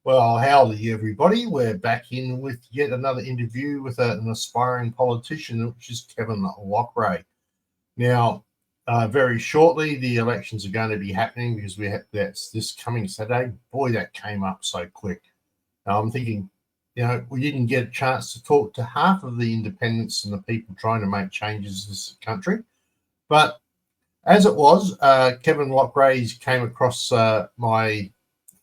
Well, howdy, everybody. We're back in with yet another interview with an aspiring politician, which is Kevin Loughrey. Now, very shortly, the elections are going to be happening because that's this coming Saturday. Boy, that came up so quick. Now, I'm thinking, we didn't get a chance to talk to half of the independents and the people trying to make changes in this country. But as it was, Kevin Loughrey came across my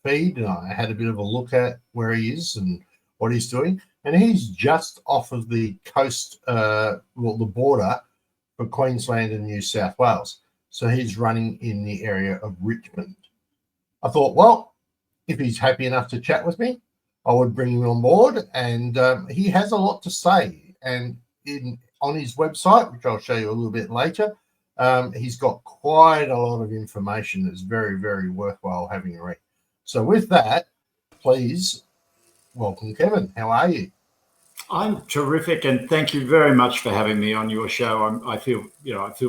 feed, and I had a bit of a look at where he is and what he's doing. And he's just off of the coast, the border for Queensland and New South Wales. So he's running in the area of Richmond. I thought, well, if he's happy enough to chat with me, I would bring him on board. And he has a lot to say. And on his website, which I'll show you a little bit later, he's got quite a lot of information that's very, very worthwhile having a read. So with that, please welcome Kevin. How are you? I'm terrific, and thank you very much for having me on your show. I feel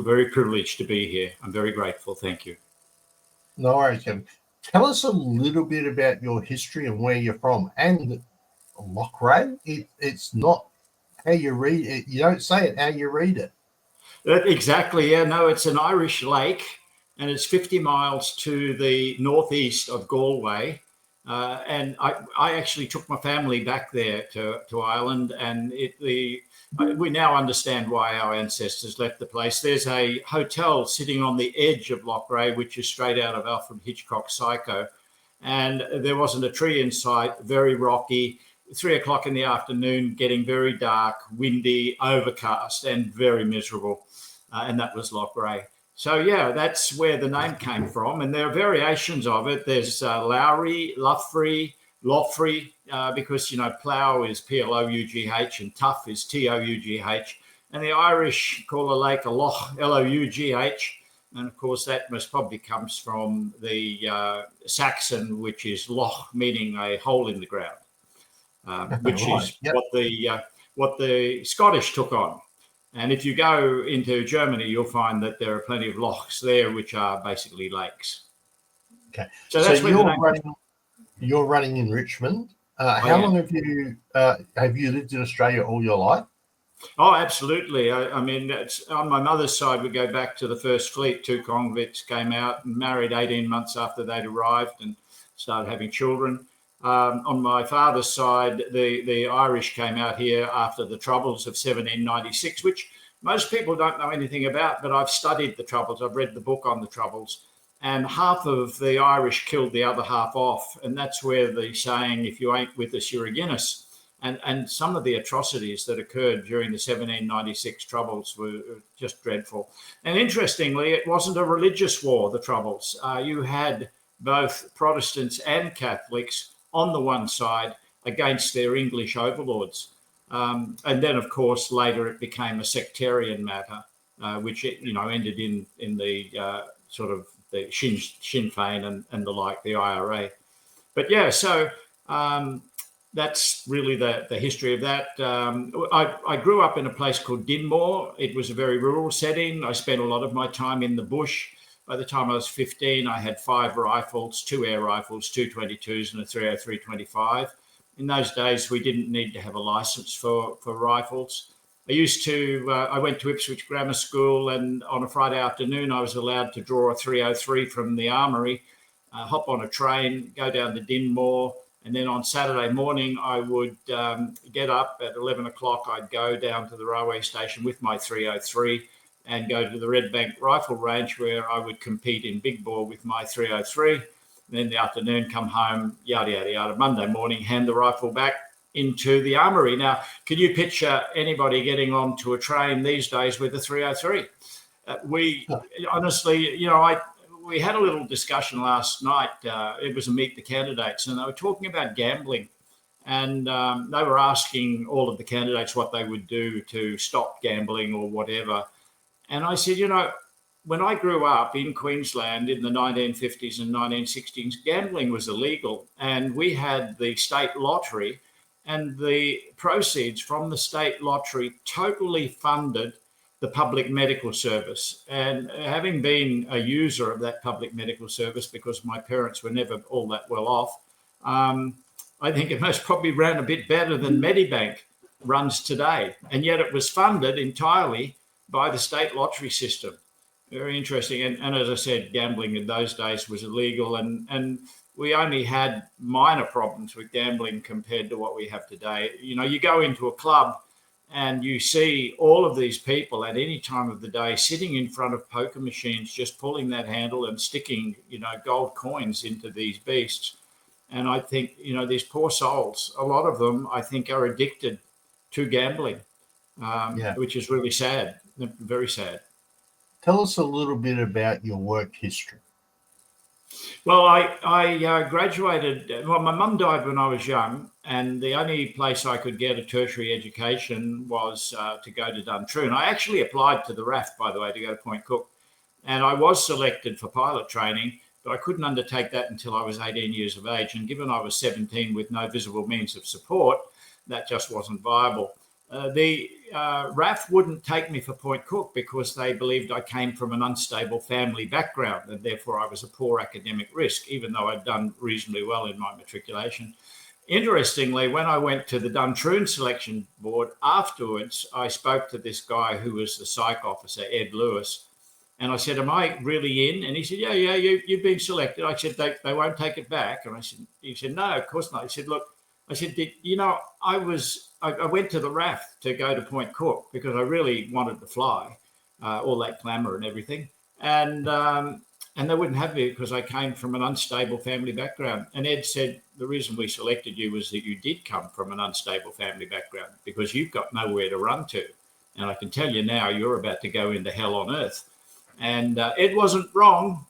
very privileged to be here. I'm very grateful. Thank you. No worries, Kevin. Tell us a little bit about your history and where you're from. And Loughrey, it's not how you read it. You don't say it how you read it. Exactly. Yeah. No, it's an Irish lake, and it's 50 miles to the northeast of Galway. And I actually took my family back there to Ireland, and we now understand why our ancestors left the place. There's a hotel sitting on the edge of Loughrey, which is straight out of Alfred Hitchcock's Psycho. And there wasn't a tree in sight, very rocky, 3 o'clock in the afternoon, getting very dark, windy, overcast, and very miserable. And that was Loughrey. So, yeah, that's where the name came from. And there are variations of it. There's Loughrey, Loughrey, because, plough is P-L-O-U-G-H and tough is T-O-U-G-H. And the Irish call a lake a loch, L-O-U-G-H. And, of course, that most probably comes from the Saxon, which is loch, meaning a hole in the ground, which is what the Scottish took on. And if you go into Germany, you'll find that there are plenty of lochs there, which are basically lakes. Okay. So that's you're running in Richmond. How long have you lived in Australia all your life? Oh, absolutely. I mean, on my mother's side, we go back to the First Fleet. 2 convicts came out and married 18 months after they'd arrived and started having children. On my father's side, the Irish came out here after the Troubles of 1796, which most people don't know anything about, but I've studied the Troubles. I've read the book on the Troubles, and half of the Irish killed the other half off. And that's where the saying, if you ain't with us, you're against us. And some of the atrocities that occurred during the 1796 Troubles were just dreadful. And interestingly, it wasn't a religious war, the Troubles. You had both Protestants and Catholics on the one side against their English overlords. And then, of course, later it became a sectarian matter, which, ended in the sort of the Sinn Féin and the like, the IRA. But yeah, so that's really the history of that. I grew up in a place called Dinmore. It was a very rural setting. I spent a lot of my time in the bush. By the time I was 15, I had 5 rifles, 2 air rifles, 2 22s and a 303-25. In those days, we didn't need to have a license for rifles. I went to Ipswich Grammar School, and on a Friday afternoon, I was allowed to draw a 303 from the armoury, hop on a train, go down to Dinmore, and then on Saturday morning, I would get up at 11 o'clock. I'd go down to the railway station with my 303 and go to the Red Bank Rifle Range, where I would compete in big bore with my 303. And then in the afternoon, come home, yada, yada, yada. Monday morning, hand the rifle back into the armoury. Now, can you picture anybody getting onto a train these days with a 303? Honestly, we had a little discussion last night. It was a Meet the Candidates, and they were talking about gambling. And they were asking all of the candidates what they would do to stop gambling or whatever. And I said, when I grew up in Queensland in the 1950s and 1960s, gambling was illegal. And we had the state lottery, and the proceeds from the state lottery totally funded the public medical service. And having been a user of that public medical service, because my parents were never all that well off, I think it most probably ran a bit better than Medibank runs today. And yet it was funded entirely by the state lottery system. Very interesting. And as I said, gambling in those days was illegal. And we only had minor problems with gambling compared to what we have today. You know, you go into a club and you see all of these people at any time of the day sitting in front of poker machines, just pulling that handle and sticking, you know, gold coins into these beasts. And I think, you know, these poor souls, a lot of them, I think, are addicted to gambling, which is really sad, very sad. Tell us a little bit about your work history. Well, I graduated. Well, my mum died when I was young, and the only place I could get a tertiary education was to go to Duntroon. I actually applied to the RAF, by the way, to go to Point Cook, and I was selected for pilot training, but I couldn't undertake that until I was 18 years of age. And given I was 17 with no visible means of support, that just wasn't viable. The RAF wouldn't take me for Point Cook because they believed I came from an unstable family background and therefore I was a poor academic risk, even though I'd done reasonably well in my matriculation. Interestingly, when I went to the Duntroon selection board afterwards, I spoke to this guy who was the psych officer, Ed Lewis, and I said, "Am I really in?" And he said, "Yeah, you've been selected." I said, they won't take it back. And he said, "No, of course not." He said, "Look," I said, I went to the RAF to go to Point Cook because I really wanted to fly, all that glamour and everything. And they wouldn't have me because I came from an unstable family background. And Ed said, "The reason we selected you was that you did come from an unstable family background because you've got nowhere to run to. And I can tell you now, you're about to go into hell on earth." And Ed wasn't wrong.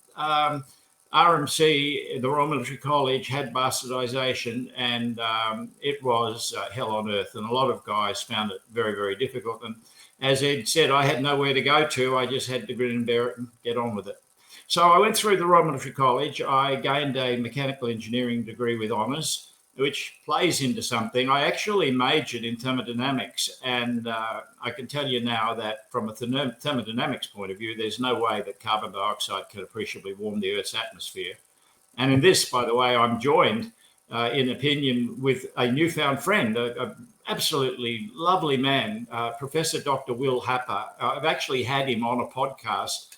RMC, the Royal Military College, had bastardization, and it was hell on earth. And a lot of guys found it very, very difficult. And as Ed said, I had nowhere to go to. I just had to grin and bear it and get on with it. So I went through the Royal Military College. I gained a mechanical engineering degree with honours, which plays into something. I actually majored in thermodynamics, and I can tell you now that from a thermodynamics point of view, there's no way that carbon dioxide can appreciably warm the Earth's atmosphere. And in this, by the way, I'm joined in opinion with a newfound friend, an absolutely lovely man, Professor Dr. Will Happer. I've actually had him on a podcast,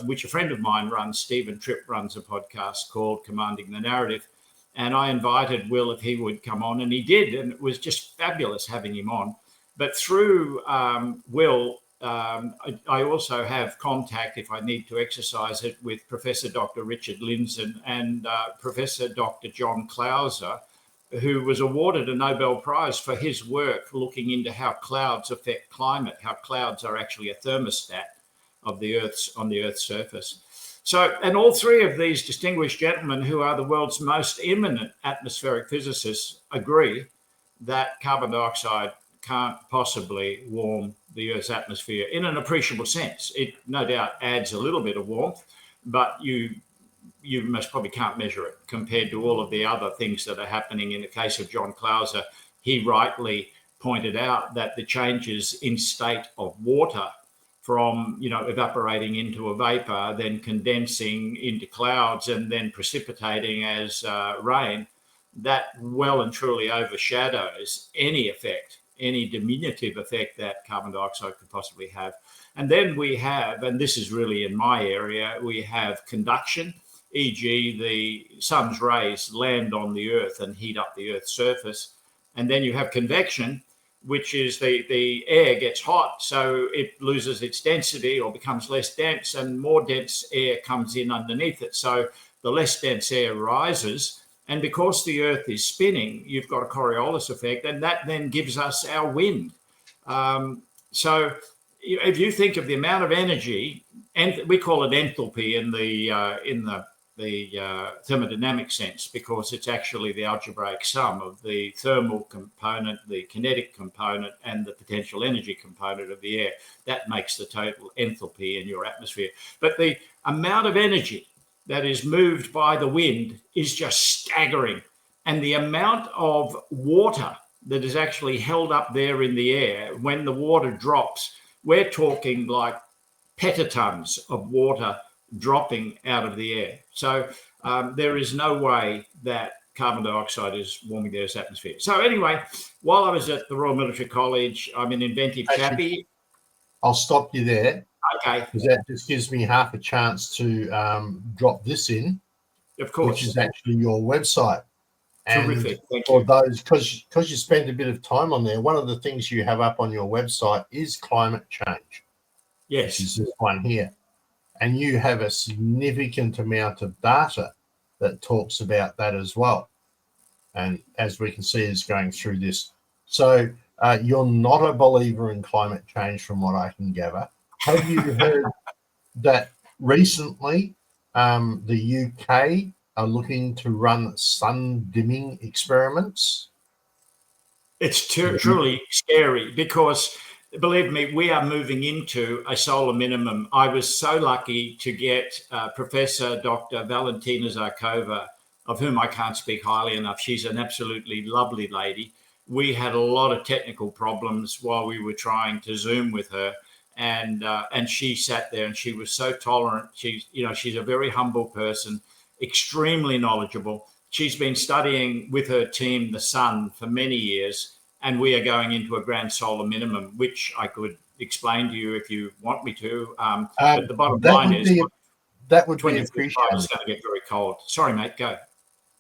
which a friend of mine runs. Stephen Tripp runs a podcast called Commanding the Narrative. And I invited Will if he would come on, and he did. And it was just fabulous having him on. But through Will, I also have contact, if I need to exercise it, with Professor Dr. Richard Lindzen and Professor Dr. John Clauser, who was awarded a Nobel Prize for his work looking into how clouds affect climate, how clouds are actually a thermostat of the on the Earth's surface. So, and all three of these distinguished gentlemen, who are the world's most eminent atmospheric physicists, agree that carbon dioxide can't possibly warm the Earth's atmosphere in an appreciable sense. It no doubt adds a little bit of warmth, but you most probably can't measure it compared to all of the other things that are happening. In the case of John Clauser, he rightly pointed out that the changes in state of water from, you know, evaporating into a vapor, then condensing into clouds and then precipitating as rain, that well and truly overshadows any effect, any diminutive effect that carbon dioxide could possibly have. And then we have, and this is really in my area, we have conduction, e.g. the sun's rays land on the Earth and heat up the Earth's surface. And then you have convection, which is the air gets hot, so it loses its density or becomes less dense, and more dense air comes in underneath it. So the less dense air rises, and because the Earth is spinning, you've got a Coriolis effect, and that then gives us our wind. So if you think of the amount of energy, and we call it enthalpy in the thermodynamic sense, because it's actually the algebraic sum of the thermal component, the kinetic component, and the potential energy component of the air. That makes the total enthalpy in your atmosphere. But the amount of energy that is moved by the wind is just staggering. And the amount of water that is actually held up there in the air, when the water drops, we're talking like petatons of water dropping out of the air. So there is no way that carbon dioxide is warming the Earth's atmosphere. So anyway, while I was at the Royal Military College, I'm an inventive chappie. I'll stop you there. Okay. Because that just gives me half a chance to drop this in. Of course. Which is actually your website. Terrific. And Thank for you. those, because you spend a bit of time on there, one of the things you have up on your website is climate change. Yes. Which is this one here. And you have a significant amount of data that talks about that as well. And as we can see, is going through this. So you're not a believer in climate change from what I can gather. Have you heard that recently the UK are looking to run sun dimming experiments? It's truly scary because, believe me, we are moving into a solar minimum. I was so lucky to get Professor Dr. Valentina Zarkova, of whom I can't speak highly enough. She's an absolutely lovely lady. We had a lot of technical problems while we were trying to Zoom with her. And she sat there and she was so tolerant. She's a very humble person, extremely knowledgeable. She's been studying with her team the sun for many years, and we are going into a grand solar minimum, which I could explain to you if you want me to. But the bottom line is that would be appreciated. It's going to get very cold. Sorry, mate, go.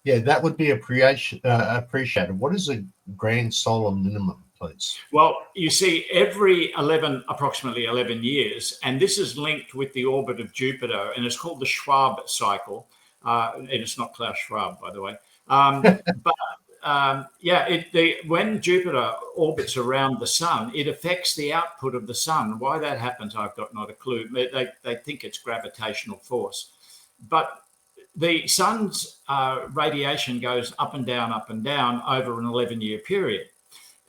Yeah, that would be appreciated. What is a grand solar minimum, please? Well, you see, every approximately 11 years, and this is linked with the orbit of Jupiter, and it's called the Schwab cycle. And it's not Klaus Schwab, by the way. When Jupiter orbits around the sun, it affects the output of the sun. Why that happens, I've got not a clue. They think it's gravitational force. But the sun's radiation goes up and down over an 11-year period.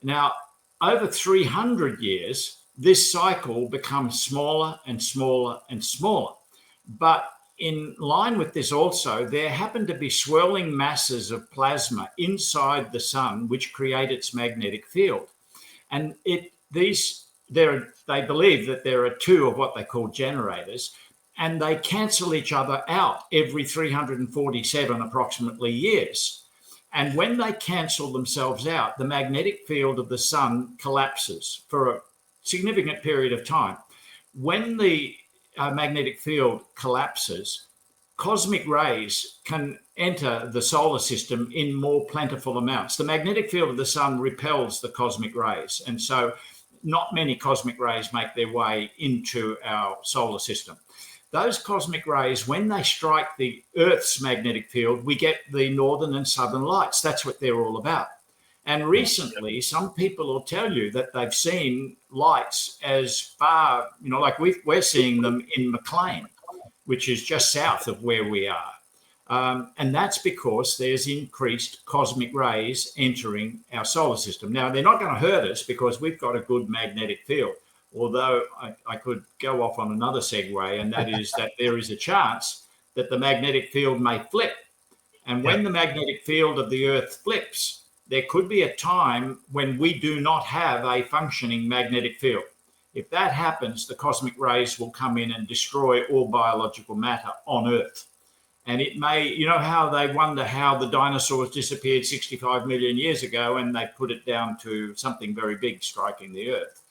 Now, over 300 years, this cycle becomes smaller and smaller and smaller. But in line with this also, there happen to be swirling masses of plasma inside the sun, which create its magnetic field. And they believe that there are two of what they call generators, and they cancel each other out every 347 approximately years. And when they cancel themselves out, the magnetic field of the sun collapses for a significant period of time. When the magnetic field collapses, cosmic rays can enter the solar system in more plentiful amounts. The magnetic field of the sun repels the cosmic rays, and so not many cosmic rays make their way into our solar system. Those cosmic rays, when they strike the Earth's magnetic field, we get the northern and southern lights. That's what they're all about. And recently, some people will tell you that they've seen lights as far, like we're seeing them in McLean, which is just south of where we are. And that's because there's increased cosmic rays entering our solar system. Now, they're not going to hurt us because we've got a good magnetic field. Although I could go off on another segue, and that is that there is a chance that the magnetic field may flip. And when the magnetic field of the Earth flips, there could be a time when we do not have a functioning magnetic field. If that happens, the cosmic rays will come in and destroy all biological matter on Earth. And it may, how they wonder how the dinosaurs disappeared 65 million years ago and they put it down to something very big striking the Earth.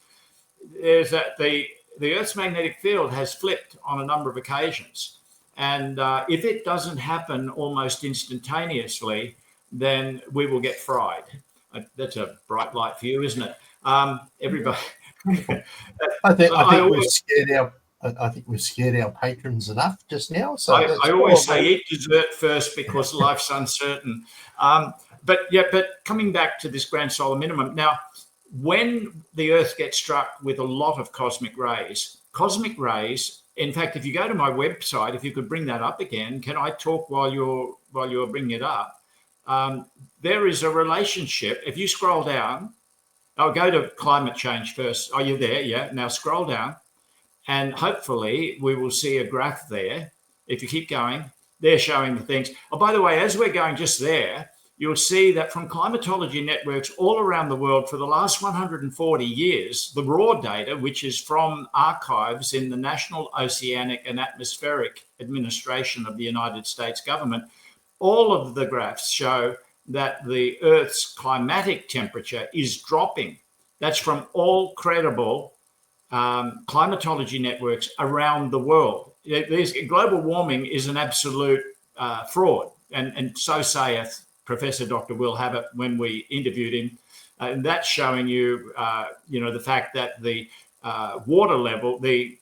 There's that the Earth's magnetic field has flipped on a number of occasions. And if it doesn't happen almost instantaneously, then we will get fried. That's a bright light for you, isn't it? Everybody. I think we've scared our patrons enough just now. So I always say eat dessert first because life's uncertain. But coming back to this grand solar minimum now, when the Earth gets struck with a lot of cosmic rays, in fact, if you go to my website, if you could bring that up again, can I talk while you're bringing it up? There is a relationship. If you scroll down, I'll go to climate change first. Are you there? Yeah. Now scroll down, and hopefully we will see a graph there. If you keep going, they're showing the things. Oh, by the way, as we're going just there, you'll see that from climatology networks all around the world for the last 140 years, the raw data, which is from archives in the National Oceanic and Atmospheric Administration of the United States government, all of the graphs show that the Earth's climatic temperature is dropping. That's from all credible climatology networks around the world. Global warming is an absolute fraud, and so saith Professor Dr. Will Habit when we interviewed him. And that's showing you, the fact that the water level, the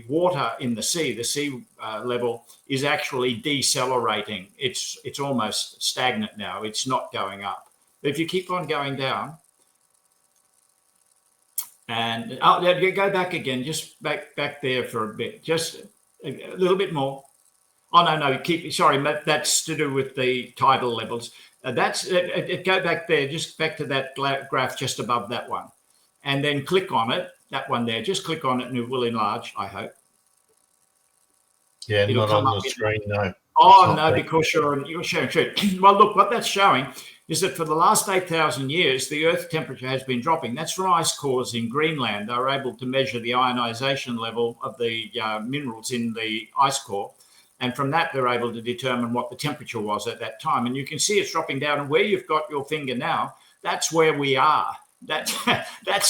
water in the sea level is actually decelerating. It's almost stagnant now. It's not going up. But if you keep on going down, and go back again, just back there for a bit, just a little bit more. Oh no, sorry, that's to do with the tidal levels. Go back there, just back to that graph just above that one, and then click on it. That one there, just click on it, and it will enlarge. I hope. Yeah, it'll not come on the screen, no. Oh no, because you're showing. Well, look, what that's showing is that for the last 8,000 years, the Earth temperature has been dropping. That's from ice cores in Greenland. They were able to measure the ionization level of the minerals in the ice core. And from that, they're able to determine what the temperature was at that time. And you can see it's dropping down. And where you've got your finger now, that's where we are. That's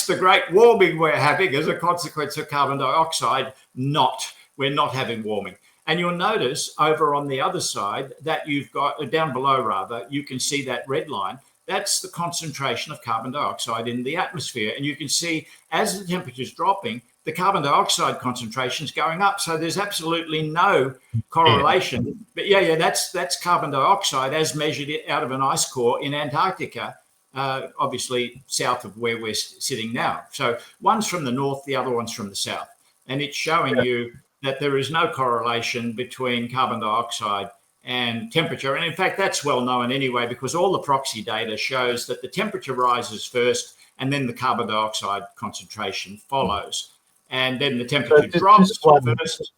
the great warming we're having as a consequence of carbon dioxide. We're not having warming. And you'll notice over on the other side that you've got, down below rather, you can see that red line. That's the concentration of carbon dioxide in the atmosphere. And you can see as the temperature is dropping, the carbon dioxide concentration is going up. So there's absolutely no correlation. But that's carbon dioxide as measured out of an ice core in Antarctica, obviously south of where we're sitting now. So one's from the north, the other one's from the south. And it's showing you that there is no correlation between carbon dioxide and temperature. And in fact, that's well known anyway, because all the proxy data shows that the temperature rises first and then the carbon dioxide concentration follows. And then the temperature drops first.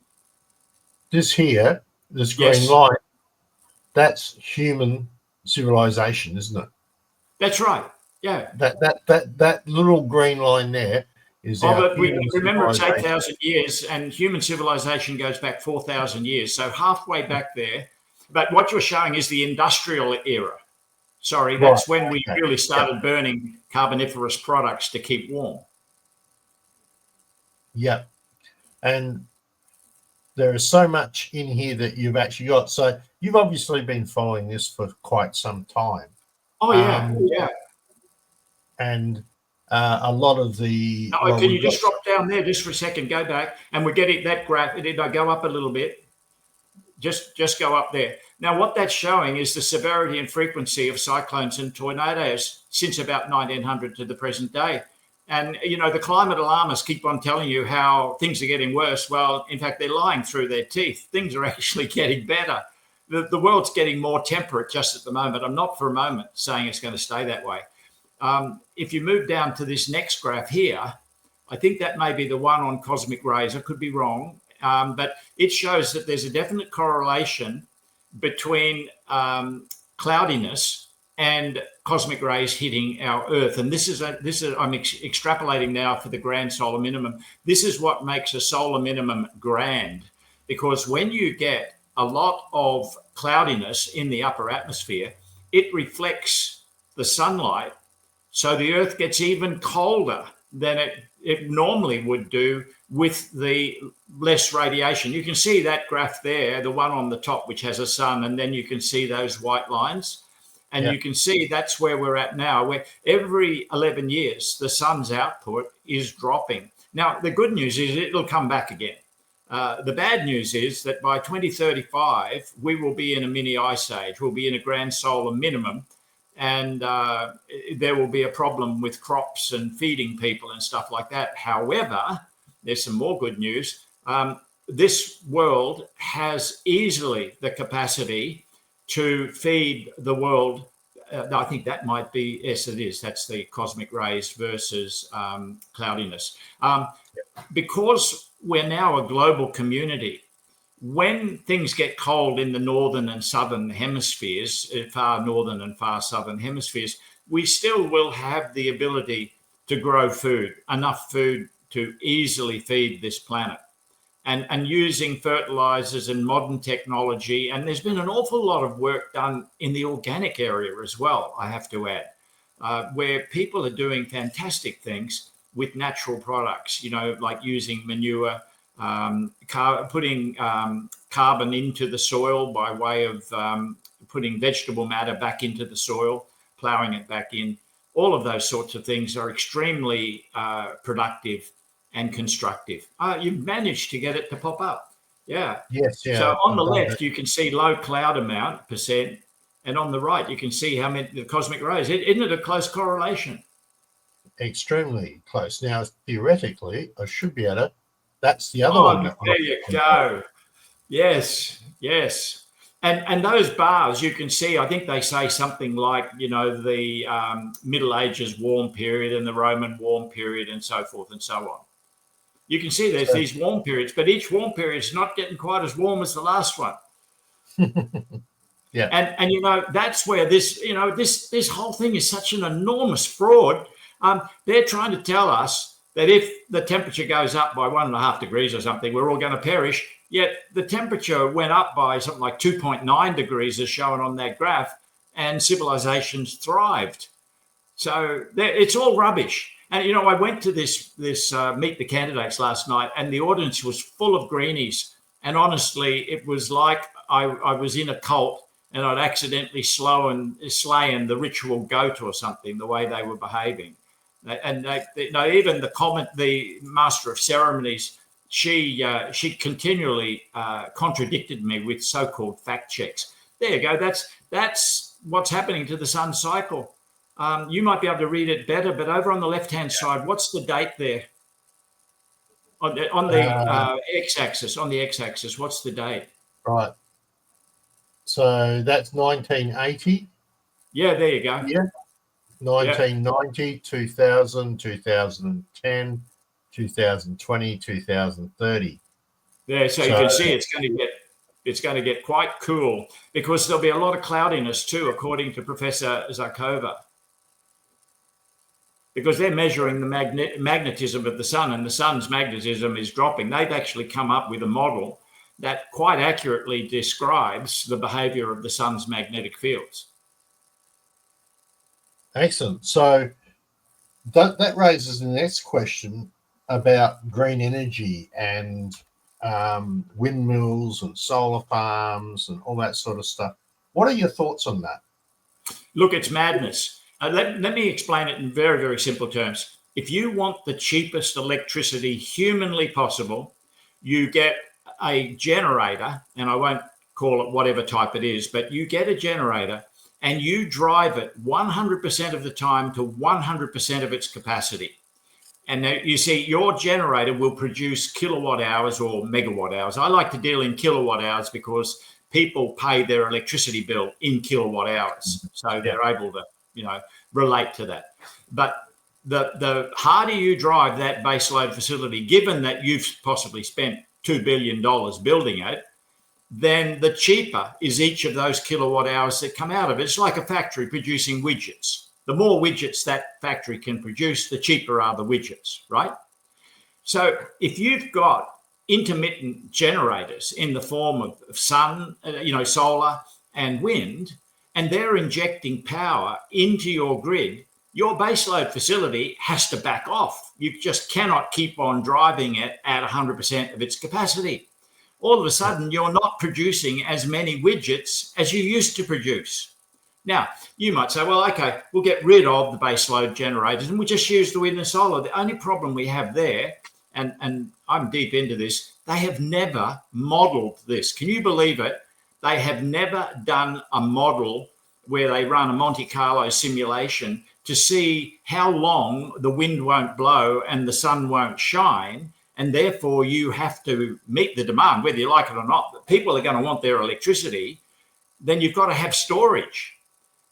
This here, this green line, that's human civilization, isn't it? That's right. Yeah. That little green line there is but remember, it's 8,000 years, and human civilization goes back 4,000 years. So halfway back there. But what you're showing is the industrial era. Sorry, that's when we really started burning carboniferous products to keep warm. Yeah. And there is so much in here that you've actually got. So you've obviously been following this for quite some time. Oh, yeah. And a lot of the... can you just drop down there just for a second? Go back, and we're getting that graph. Did I go up a little bit? Just go up there. Now, what that's showing is the severity and frequency of cyclones and tornadoes since about 1900 to the present day. And, the climate alarmists keep on telling you how things are getting worse. Well, in fact, they're lying through their teeth. Things are actually getting better. The world's getting more temperate just at the moment. I'm not for a moment saying it's going to stay that way. If you move down to this next graph here, I think that may be the one on cosmic rays. I could be wrong, but it shows that there's a definite correlation between cloudiness and cosmic rays hitting our Earth. And this is I'm extrapolating now for the grand solar minimum. This is what makes a solar minimum grand, because when you get a lot of cloudiness in the upper atmosphere, it reflects the sunlight. So the Earth gets even colder than it normally would do with the less radiation. You can see that graph there, the one on the top, which has a sun, and then you can see those white lines. And you can see that's where we're at now, where every 11 years, the sun's output is dropping. Now, the good news is it'll come back again. The bad news is that by 2035, we will be in a mini ice age. We'll be in a grand solar minimum. And there will be a problem with crops and feeding people and stuff like that. However, there's some more good news. This world has easily the capacity to feed the world. I think that might be, yes, it is. That's the cosmic rays versus cloudiness. Because we're now a global community, when things get cold in the northern and southern hemispheres, far northern and far southern hemispheres, we still will have the ability to grow food, enough food to easily feed this planet. and using fertilizers and modern technology. And there's been an awful lot of work done in the organic area as well, I have to add, where people are doing fantastic things with natural products, like using manure, putting carbon into the soil by way of putting vegetable matter back into the soil, plowing it back in. All of those sorts of things are extremely productive and constructive. You've managed to get it to pop up. Yeah. Yes, yeah. So on the I've done left, you can see low cloud amount percent, and on the right, you can see how many the cosmic rays. Isn't it a close correlation? extremely close. Now, theoretically, I should be able to. That's the other Oh, one. there you go. Yes, yes. And those bars, you can see, I think they say something like, the Middle Ages warm period and the Roman warm period and so forth and so on. You can see there's these warm periods, but each warm period is not getting quite as warm as the last one. Yeah. And that's where this whole thing is such an enormous fraud. They're trying to tell us that if the temperature goes up by 1.5 degrees or something, we're all going to perish. Yet the temperature went up by something like 2.9 degrees, as shown on that graph, and civilizations thrived. So it's all rubbish. And, I went to this Meet the Candidates last night, and the audience was full of greenies. And honestly, it was like I was in a cult and I'd accidentally slain the ritual goat or something, the way they were behaving. And even the master of ceremonies, she continually contradicted me with so-called fact checks. There you go. That's what's happening to the sun cycle. You might be able to read it better, but over on the left-hand side, what's the date there? On the x-axis, what's the date? Right. So that's 1980. Yeah, there you go. Yeah. 1990, 2000, 2010, 2020, 2030. Yeah, so you can see it's going to get quite cool, because there'll be a lot of cloudiness too, according to Professor Zarkova, because they're measuring the magnetism of the sun, and the sun's magnetism is dropping. They've actually come up with a model that quite accurately describes the behavior of the sun's magnetic fields. Excellent. So that raises the next question about green energy and windmills and solar farms and all that sort of stuff. What are your thoughts on that? Look, it's madness. Let me explain it in very, very simple terms. If you want the cheapest electricity humanly possible, you get a generator, and I won't call it whatever type it is, but you get a generator and you drive it 100% of the time to 100% of its capacity. And now you see your generator will produce kilowatt hours or megawatt hours. I like to deal in kilowatt hours because people pay their electricity bill in kilowatt hours. So they're able to, relate to that. But the harder you drive that baseload facility, given that you've possibly spent $2 billion building it, then the cheaper is each of those kilowatt hours that come out of it. It's like a factory producing widgets. The more widgets that factory can produce, the cheaper are the widgets, right? So if you've got intermittent generators in the form of sun, solar and wind, and they're injecting power into your grid, your baseload facility has to back off. You just cannot keep on driving it at 100% of its capacity. All of a sudden, you're not producing as many widgets as you used to produce. Now, you might say, well, okay, we'll get rid of the baseload generators and we'll just use the wind and solar. The only problem we have there, and I'm deep into this, they have never modeled this. Can you believe it? They have never done a model where they run a Monte Carlo simulation to see how long the wind won't blow and the sun won't shine. And therefore, you have to meet the demand, whether you like it or not. People are going to want their electricity. Then you've got to have storage.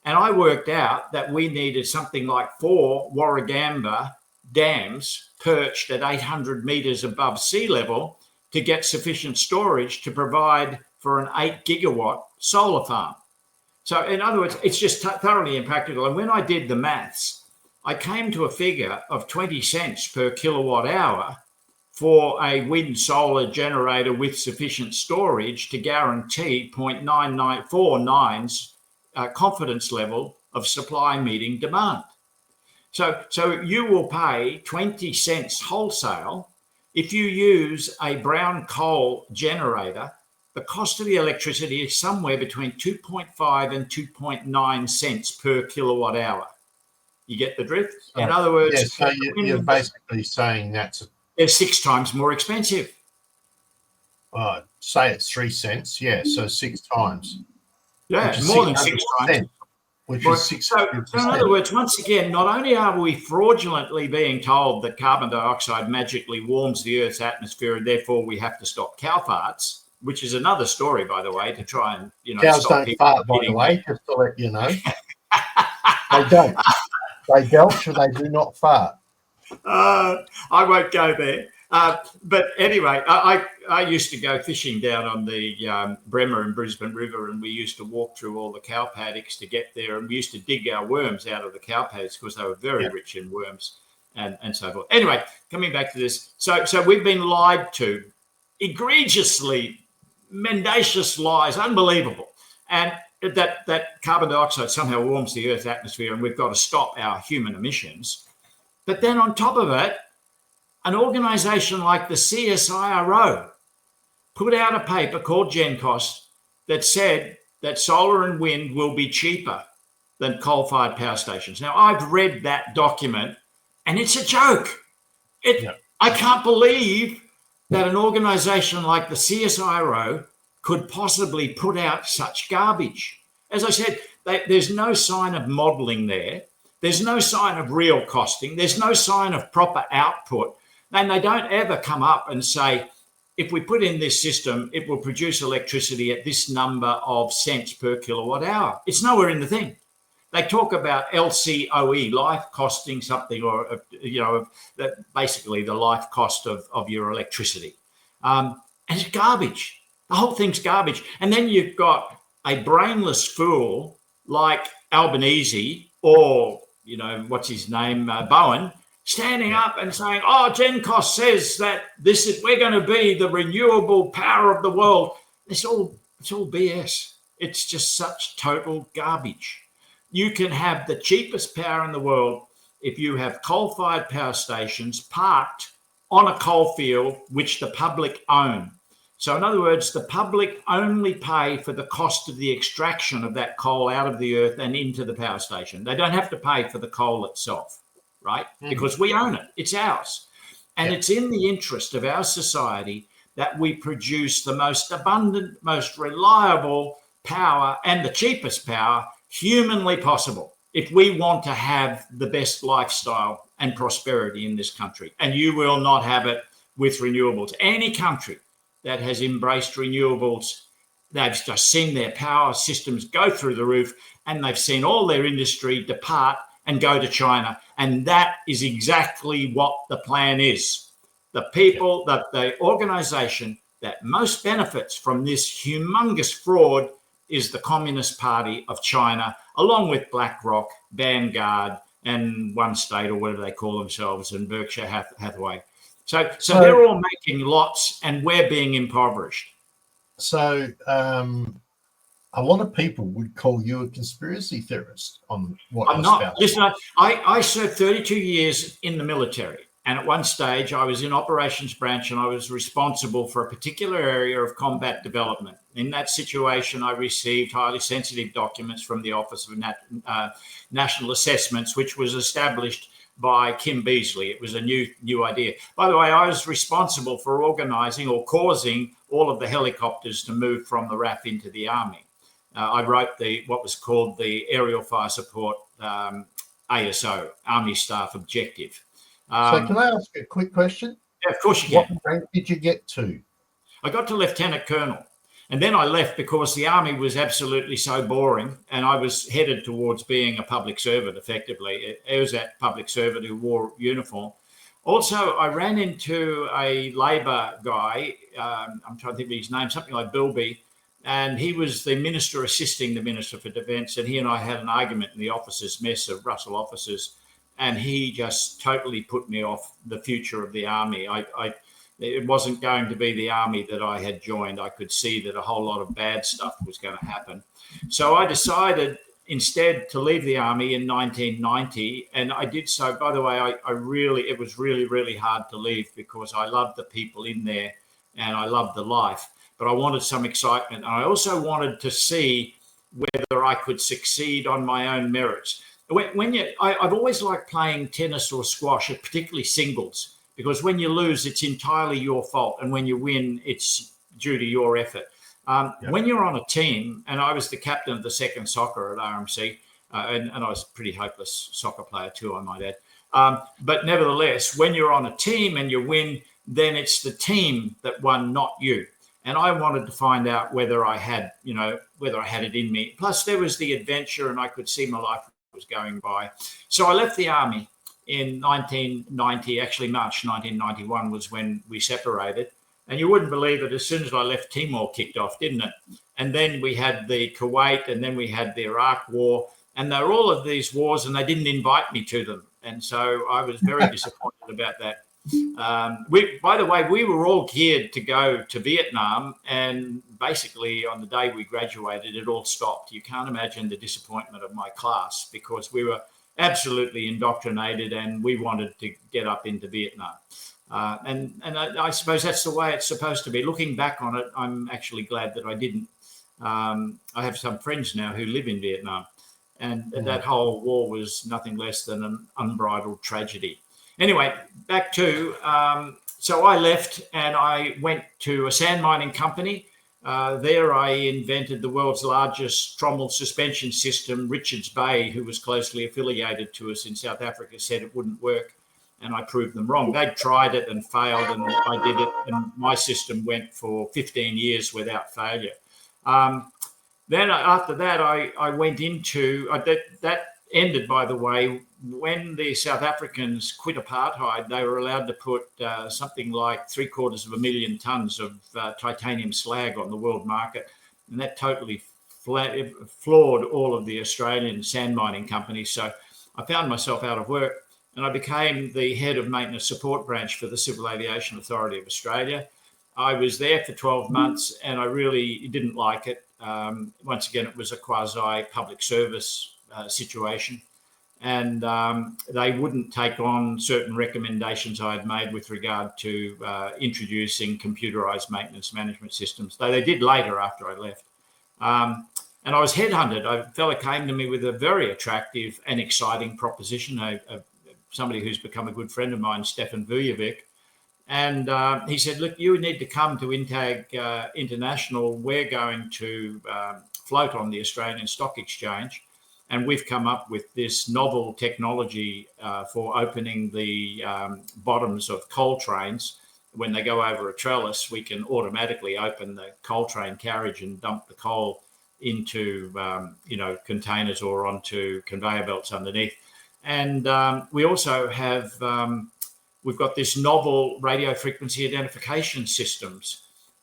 And I worked out that we needed something like 4 Warragamba dams perched at 800 meters above sea level to get sufficient storage to provide for an 8 gigawatt solar farm. So in other words, it's just thoroughly impractical. And when I did the maths, I came to a figure of 20 cents per kilowatt hour for a wind solar generator with sufficient storage to guarantee 0.9949's confidence level of supply meeting demand. So you will pay 20 cents wholesale. If you use a brown coal generator, the cost of the electricity is somewhere between 2.5 and 2.9 cents per kilowatt hour. You get the drift? So, in other words, so you're basically saying they're 6 times more expensive. Say it's 3 cents. Yeah, so 6 times. Yeah, more than 6 times. Which is 6%. So in other words, once again, not only are we fraudulently being told that carbon dioxide magically warms the Earth's atmosphere and therefore we have to stop cow farts, which is another story, by the way, to try and cows stop don't people fart, by the way, just to let you know. They don't. They belch and they do not fart. I won't go there. But anyway, I used to go fishing down on the Bremer and Brisbane River, and we used to walk through all the cow paddocks to get there, and we used to dig our worms out of the cow paddocks because they were very rich in worms and so forth. Anyway, coming back to this. So we've been lied to, egregiously, mendacious lies, unbelievable. And that carbon dioxide somehow warms the Earth's atmosphere and we've got to stop our human emissions. But then on top of it, an organisation like the CSIRO put out a paper called GenCost that said that solar and wind will be cheaper than coal-fired power stations. Now, I've read that document and it's a joke. I can't believe that an organisation like the CSIRO could possibly put out such garbage. As I said, there's no sign of modelling there. There's no sign of real costing. There's no sign of proper output. And they don't ever come up and say, if we put in this system, it will produce electricity at this number of cents per kilowatt hour. It's nowhere in the thing. They talk about LCOE, life costing something, or, basically the life cost of your electricity. And it's garbage. The whole thing's garbage. And then you've got a brainless fool like Albanese or, what's his name, Bowen, standing up and saying, GenCost says that we're going to be the renewable power of the world. It's all BS. It's just such total garbage. You can have the cheapest power in the world if you have coal-fired power stations parked on a coal field which the public own. So in other words, the public only pay for the cost of the extraction of that coal out of the earth and into the power station. They don't have to pay for the coal itself, right? Because we own it. It's ours. And it's in the interest of our society that we produce the most abundant, most reliable power and the cheapest power humanly possible if we want to have the best lifestyle and prosperity in this country. And you will not have it with renewables. Any country that has embraced renewables, they've just seen their power systems go through the roof and they've seen all their industry depart and go to China. And that is exactly what the plan is. The people, the organisation that most benefits from this humongous fraud is the Communist Party of China, along with BlackRock, Vanguard, and One State, or whatever they call themselves, and Berkshire Hathaway. So they're all making lots, and we're being impoverished. So a lot of people would call you a conspiracy theorist on what I'm not. Listen, I served 32 years in the military. And at one stage, I was in operations branch and I was responsible for a particular area of combat development. In that situation, I received highly sensitive documents from the Office of National Assessments, which was established by Kim Beazley. It was a new idea. By the way, I was responsible for organising or causing all of the helicopters to move from the RAF into the Army. I wrote what was called the Aerial Fire Support ASO, Army Staff Objective. So can I ask a quick question? Yeah, of course you can. What rank did you get to? I got to Lieutenant Colonel. And then I left because the Army was absolutely so boring and I was headed towards being a public servant, effectively. I was that public servant who wore uniform. Also, I ran into a Labor guy, I'm trying to think of his name, something like Bilby, and he was the minister assisting the Minister for Defence, and he and I had an argument in the officers' mess of Russell officers, and he just totally put me off the future of the Army. it wasn't going to be the army that I had joined. I could see that a whole lot of bad stuff was going to happen. So I decided instead to leave the army in 1990. And I did so, by the way, it was really, really hard to leave because I loved the people in there and I loved the life, but I wanted some excitement. And I also wanted to see whether I could succeed on my own merits. I've always liked playing tennis or squash, particularly singles, because when you lose, it's entirely your fault. And when you win, it's due to your effort. When you're on a team, and I was the captain of the second soccer at RMC, and I was a pretty hopeless soccer player too, I might add. But nevertheless, when you're on a team and you win, then it's the team that won, not you. And I wanted to find out whether I had it in me. Plus, there was the adventure, and I could see my life was going by. So I left the army in 1990. Actually, March 1991 was when we separated. And you wouldn't believe it, as soon as I left, Timor kicked off, didn't it? And then we had the Kuwait, and then we had the Iraq war. And they were all of these wars, and they didn't invite me to them. And so I was very disappointed about that. By the way, we were all geared to go to Vietnam, and basically on the day we graduated, it all stopped. You can't imagine the disappointment of my class because we were absolutely indoctrinated and we wanted to get up into Vietnam. And I suppose that's the way it's supposed to be. Looking back on it, I'm actually glad that I didn't. I have some friends now who live in Vietnam, and that whole war was nothing less than an unbridled tragedy. Anyway, back to, so I left and I went to a sand mining company. There I invented the world's largest trommel suspension system. Richards Bay, who was closely affiliated to us in South Africa, said it wouldn't work. And I proved them wrong. They'd tried it and failed, and I did it. And my system went for 15 years without failure. Then after that, I went into, that ended, by the way, when the South Africans quit apartheid. They were allowed to put something like 750,000 tons of titanium slag on the world market. And that totally floored all of the Australian sand mining companies. So I found myself out of work. And I became the head of maintenance support branch for the Civil Aviation Authority of Australia. I was there for 12 months and I really didn't like it. Once again, it was a quasi-public service situation. And they wouldn't take on certain recommendations I had made with regard to introducing computerized maintenance management systems, though they did later after I left. And I was headhunted. A fella came to me with a very attractive and exciting proposition, somebody who's become a good friend of mine, Stefan Vujovic. And he said, look, you need to come to INTAG International. We're going to float on the Australian Stock Exchange. And we've come up with this novel technology for opening the bottoms of coal trains. When they go over a trellis, we can automatically open the coal train carriage and dump the coal into, containers or onto conveyor belts underneath. And we also have, we've got this novel radio frequency identification systems.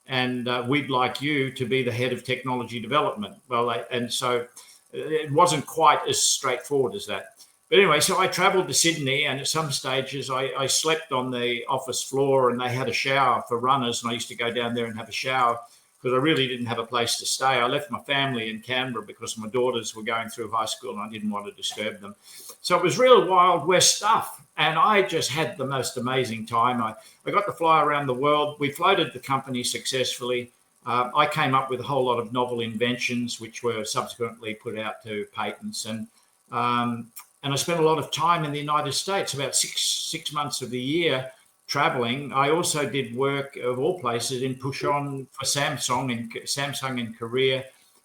And we'd like you to be the head of technology development. Well, and so it wasn't quite as straightforward as that. But anyway, so I traveled to Sydney, and at some stages I slept on the office floor, and they had a shower for runners. And I used to go down there and have a shower because I really didn't have a place to stay. I left my family in Canberra because my daughters were going through high school and I didn't want to disturb them. So it was real Wild West stuff. And I just had the most amazing time. I got to fly around the world. We floated the company successfully. I came up with a whole lot of novel inventions, which were subsequently put out to patents. And I spent a lot of time in the United States, about six months of the year, traveling. I also did work, of all places, in Pushon for Samsung in Korea,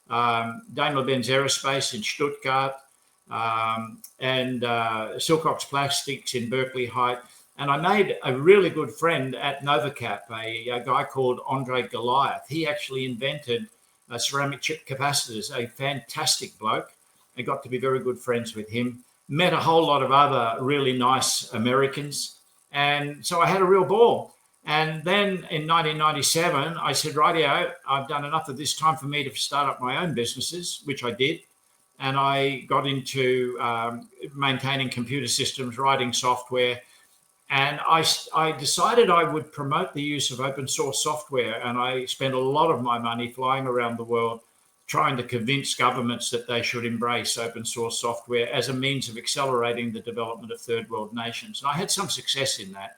Daimler-Benz Aerospace in Stuttgart, and Silcox Plastics in Berkeley Heights. And I made a really good friend at Novacap, a guy called Andre Goliath. He actually invented ceramic chip capacitors, a fantastic bloke. I got to be very good friends with him. Met a whole lot of other really nice Americans. And so I had a real ball. And then in 1997, I said, rightio, I've done enough of this, time for me to start up my own businesses, which I did. And I got into maintaining computer systems, writing software. And I decided I would promote the use of open source software, and I spent a lot of my money flying around the world trying to convince governments that they should embrace open source software as a means of accelerating the development of third world nations. And I had some success in that.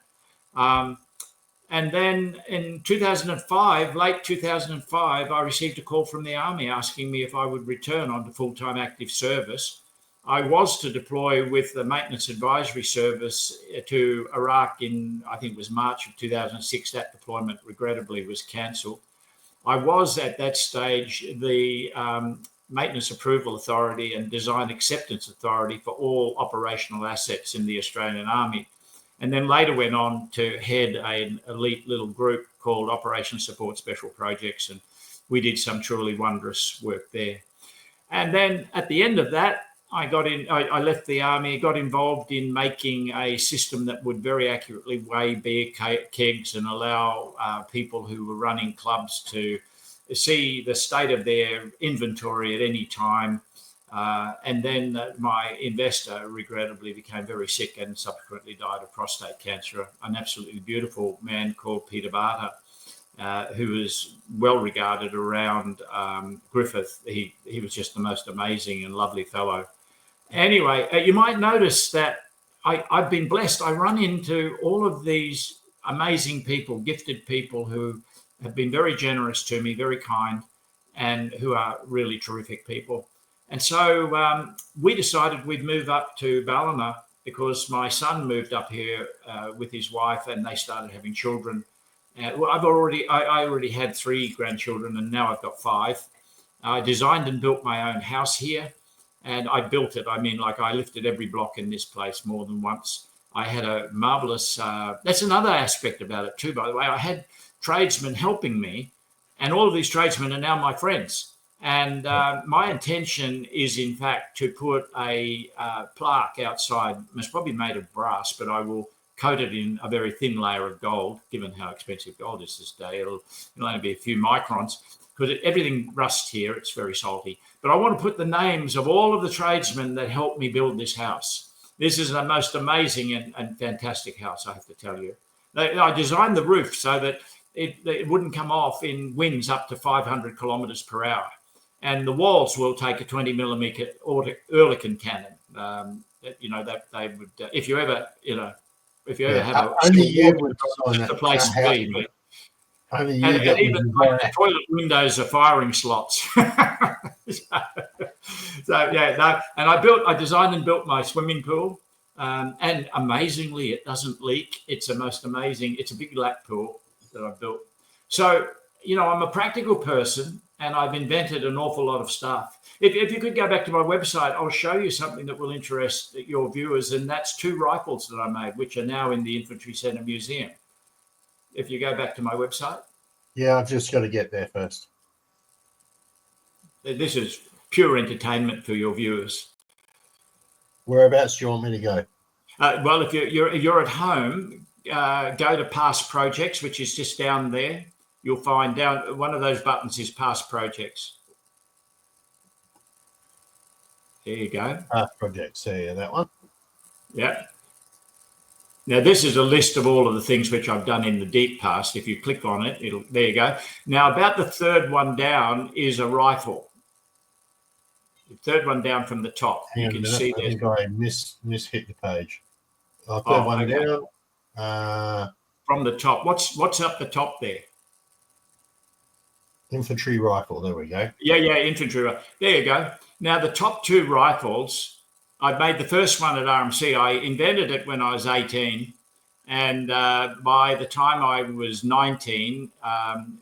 And then in 2005, late 2005, I received a call from the Army asking me if I would return onto full-time active service. I was to deploy with the Maintenance Advisory Service to Iraq in, I think it was March of 2006. That deployment regrettably was cancelled. I was at that stage the Maintenance Approval Authority and Design Acceptance Authority for all operational assets in the Australian Army. And then later went on to head an elite little group called Operation Support Special Projects. And we did some truly wondrous work there. And then at the end of that, I left the Army, got involved in making a system that would very accurately weigh beer kegs and allow people who were running clubs to see the state of their inventory at any time. And then my investor regrettably became very sick and subsequently died of prostate cancer. An absolutely beautiful man called Peter Barter, who was well regarded around Griffith. He was just the most amazing and lovely fellow. Anyway, you might notice that I've been blessed. I run into all of these amazing people, gifted people who have been very generous to me, very kind, and who are really terrific people. And so we decided we'd move up to Ballina because my son moved up here with his wife and they started having children. Well, I already had 3 grandchildren and now I've got 5. I designed and built my own house here. And I built it. I mean, like I lifted every block in this place more than once. I had a marvelous, that's another aspect about it too, by the way. I had tradesmen helping me, and all of these tradesmen are now my friends. And my intention is, in fact, to put a plaque outside. It's probably made of brass, but I will coat it in a very thin layer of gold, given how expensive gold is this day. It'll only be a few microns, because everything rusts here. It's very salty. But I want to put the names of all of the tradesmen that helped me build this house. This is the most amazing and fantastic house, I have to tell you. I designed the roof so that it wouldn't come off in winds up to 500 kilometers per hour. And the walls will take a 20 millimeter Oerlikon cannon. That they would, if you ever have a place to be. And even the toilet windows are firing slots. And I designed and built my swimming pool, and amazingly, it doesn't leak. It's it's a big lap pool that I've built. So, I'm a practical person, and I've invented an awful lot of stuff. If you could go back to my website, I'll show you something that will interest your viewers, and that's 2 rifles that I made, which are now in the Infantry Centre Museum. If you go back to my website. Yeah, I've just got to get there first. This is pure entertainment for your viewers. Whereabouts do you want me to go? Well, if you're at home, go to Past Projects, which is just down there. You'll find down one of those buttons is Past Projects. There you go. Past Projects. Yeah, that one. Yeah. Now, this is a list of all of the things which I've done in the deep past. If you click on it, there you go. Now, about the 3rd one down is a rifle. The 3rd one down from the top. Hang you can see I think I hit the page. 3rd one down. From the top. What's up the top there? Infantry rifle. There we go. Yeah, infantry rifle. There you go. Now, the top 2 rifles, I made the first one at RMC. I invented it when I was 18. And by the time I was 19,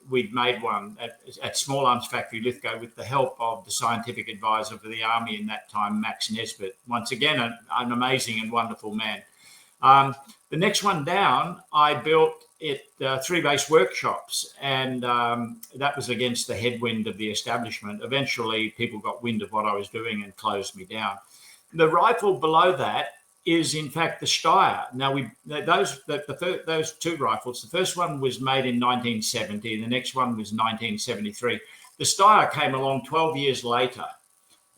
we'd made one at Small Arms Factory, Lithgow, with the help of the scientific advisor for the Army in that time, Max Nesbitt. Once again, an amazing and wonderful man. The next one down, I built it 3 base workshops, and that was against the headwind of the establishment. Eventually, people got wind of what I was doing and closed me down. The rifle below that is, in fact, the Steyr. Now, those 2 rifles, the first one was made in 1970, and the next one was 1973. The Steyr came along 12 years later,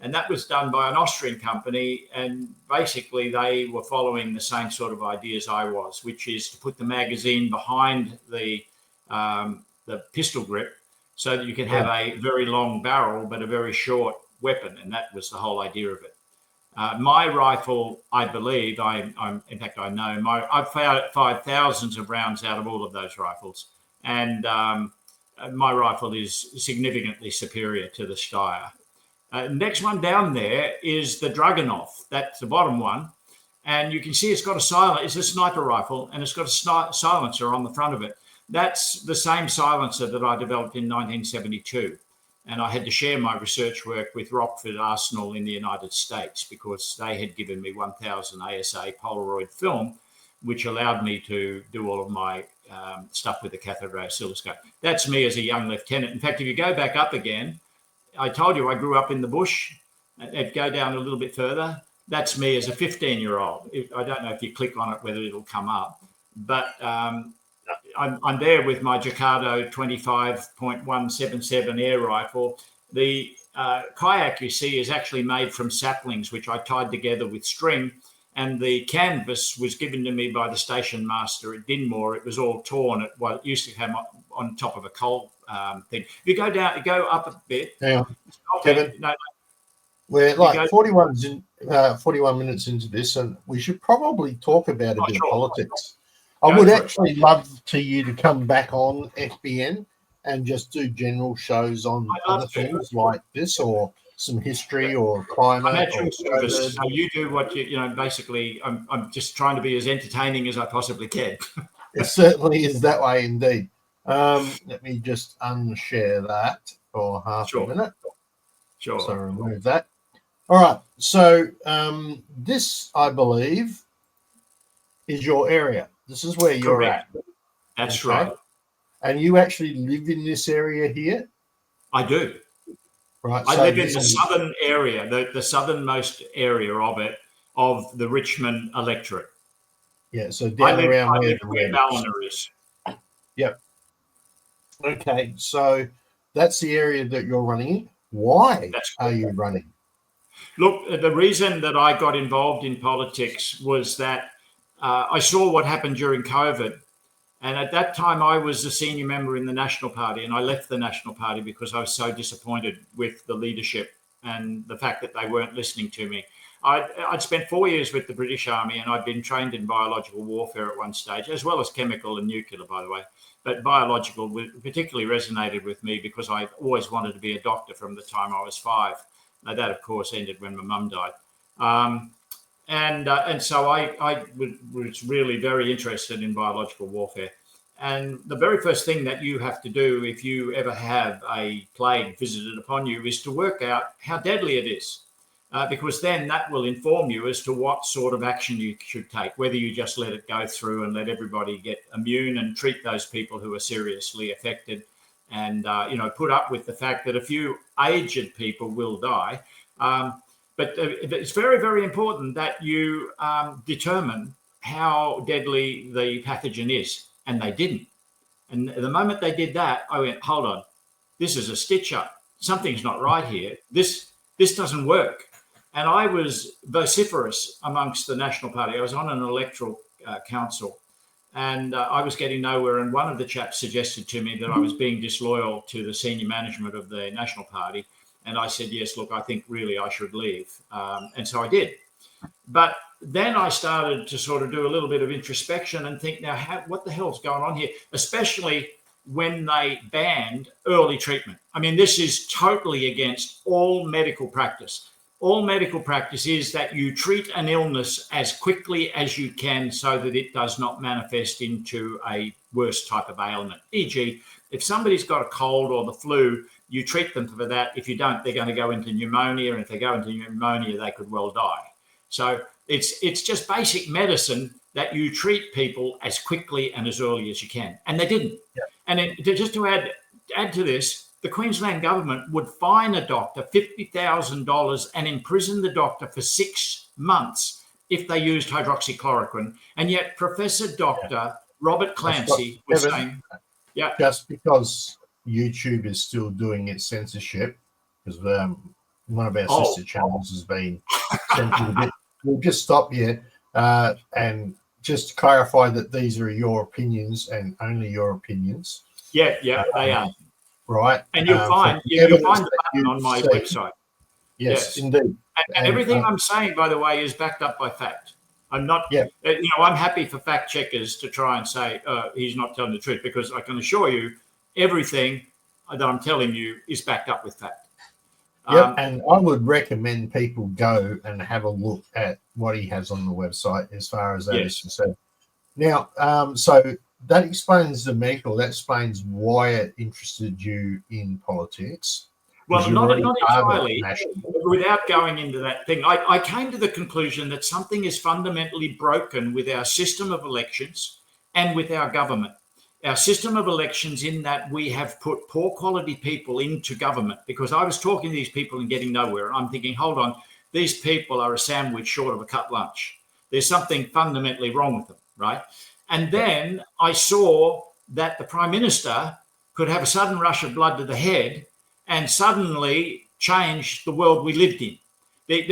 And that was done by an Austrian company. And basically, they were following the same sort of ideas I was, which is to put the magazine behind the pistol grip so that you can have a very long barrel, but a very short weapon. And that was the whole idea of it. My rifle, I believe, in fact, I know, I've fired thousands of rounds out of all of those rifles. And my rifle is significantly superior to the Steyr. Next one down there is the Dragunov. That's the bottom one. And you can see it's got it's a sniper rifle, and it's got a silencer on the front of it. That's the same silencer that I developed in 1972. And I had to share my research work with Rockford Arsenal in the United States because they had given me 1000 ASA Polaroid film, which allowed me to do all of my stuff with the cathode ray oscilloscope. That's me as a young lieutenant. In fact, if you go back up again, I told you I grew up in the bush. I'd go down a little bit further. That's me as a 15-year-old. I don't know if you click on it, whether it'll come up. But I'm there with my Jacado 25.177 air rifle. The kayak you see is actually made from saplings, which I tied together with string. And the canvas was given to me by the station master at Dinmore. It was all torn. It used to have on top of a coal thing. If you go up a bit. Hang on, Kevin. No. We're like 41 minutes into this, and we should probably talk about a bit of politics. I would actually love for you to come back on FBN and just do general shows on other things like this, or some history or climate. I'm at your service. So you do what basically, I'm just trying to be as entertaining as I possibly can. It certainly is that way indeed. Let me just unshare that for half a minute. Sure. So remove that. All right. So this, I believe, is your area. This is where you're at. That's right. And you actually live in this area here? I do. Right. I live in the southern area, the southernmost area of the Richmond electorate. Yeah. So down around where Ballina is. Yep. Okay. So that's the area that you're running in. Why are you running? Look, the reason that I got involved in politics was that I saw what happened during COVID. And at that time, I was a senior member in the National Party, and I left the National Party because I was so disappointed with the leadership and the fact that they weren't listening to me. I'd spent 4 years with the British Army, and I'd been trained in biological warfare at one stage, as well as chemical and nuclear, by the way. But biological particularly resonated with me because I always wanted to be a doctor from the time I was 5. Now, that, of course, ended when my mum died. And so I was really very interested in biological warfare. And the very first thing that you have to do if you ever have a plague visited upon you is to work out how deadly it is. Because then that will inform you as to what sort of action you should take, whether you just let it go through and let everybody get immune and treat those people who are seriously affected and, put up with the fact that a few aged people will die. But it's very, very important that you determine how deadly the pathogen is. And they didn't. And the moment they did that, I went, hold on, this is a stitch up. Something's not right here. This doesn't work. And I was vociferous amongst the National Party. I was on an electoral council, and I was getting nowhere. And one of the chaps suggested to me that I was being disloyal to the senior management of the National Party. And I said, yes, look, I think really I should leave. And so I did. But then I started to sort of do a little bit of introspection and think, now, what the hell's going on here? Especially when they banned early treatment. I mean, this is totally against all medical practice. All medical practice is that you treat an illness as quickly as you can so that it does not manifest into a worse type of ailment. E.g., if somebody's got a cold or the flu, you treat them for that. If you don't, they're going to go into pneumonia. And if they go into pneumonia, they could well die. So it's just basic medicine that you treat people as quickly and as early as you can. And they didn't. Yeah. And just to add to this, the Queensland government would fine a doctor $50,000 and imprison the doctor for 6 months if they used hydroxychloroquine. And yet Professor Dr. Robert Clancy was saying, just because YouTube is still doing its censorship, because one of our Oh. sister channels has been censored a bit. We'll just stop here and just clarify that these are your opinions and only your opinions. Yeah, they are. Right. And you'll find the button on my website. Yes, indeed. And everything I'm saying, by the way, is backed up by fact. I'm not, I'm happy for fact checkers to try and say he's not telling the truth, because I can assure you everything that I'm telling you is backed up with fact. Yep, and I would recommend people go and have a look at what he has on the website as far as that is concerned. Now, so that explains the medical, that explains why it interested you in politics. Well, not entirely. Without going into that thing, I came to the conclusion that something is fundamentally broken with our system of elections and with our government. Our system of elections, in that we have put poor quality people into government, because I was talking to these people and getting nowhere. And I'm thinking, hold on, these people are a sandwich short of a cut lunch. There's something fundamentally wrong with them, right? And then I saw that the Prime Minister could have a sudden rush of blood to the head and suddenly change the world we lived in.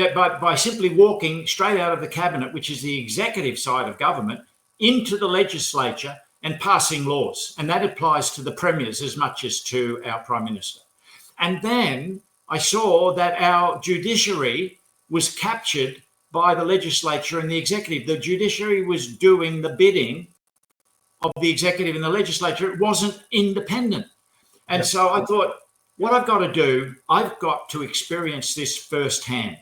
By simply walking straight out of the cabinet, which is the executive side of government, into the legislature and passing laws. And that applies to the premiers as much as to our Prime Minister. And then I saw that our judiciary was captured by the legislature and the executive. The judiciary was doing the bidding of the executive and the legislature. It wasn't independent. And so I thought, what I've got to do, I've got to experience this firsthand.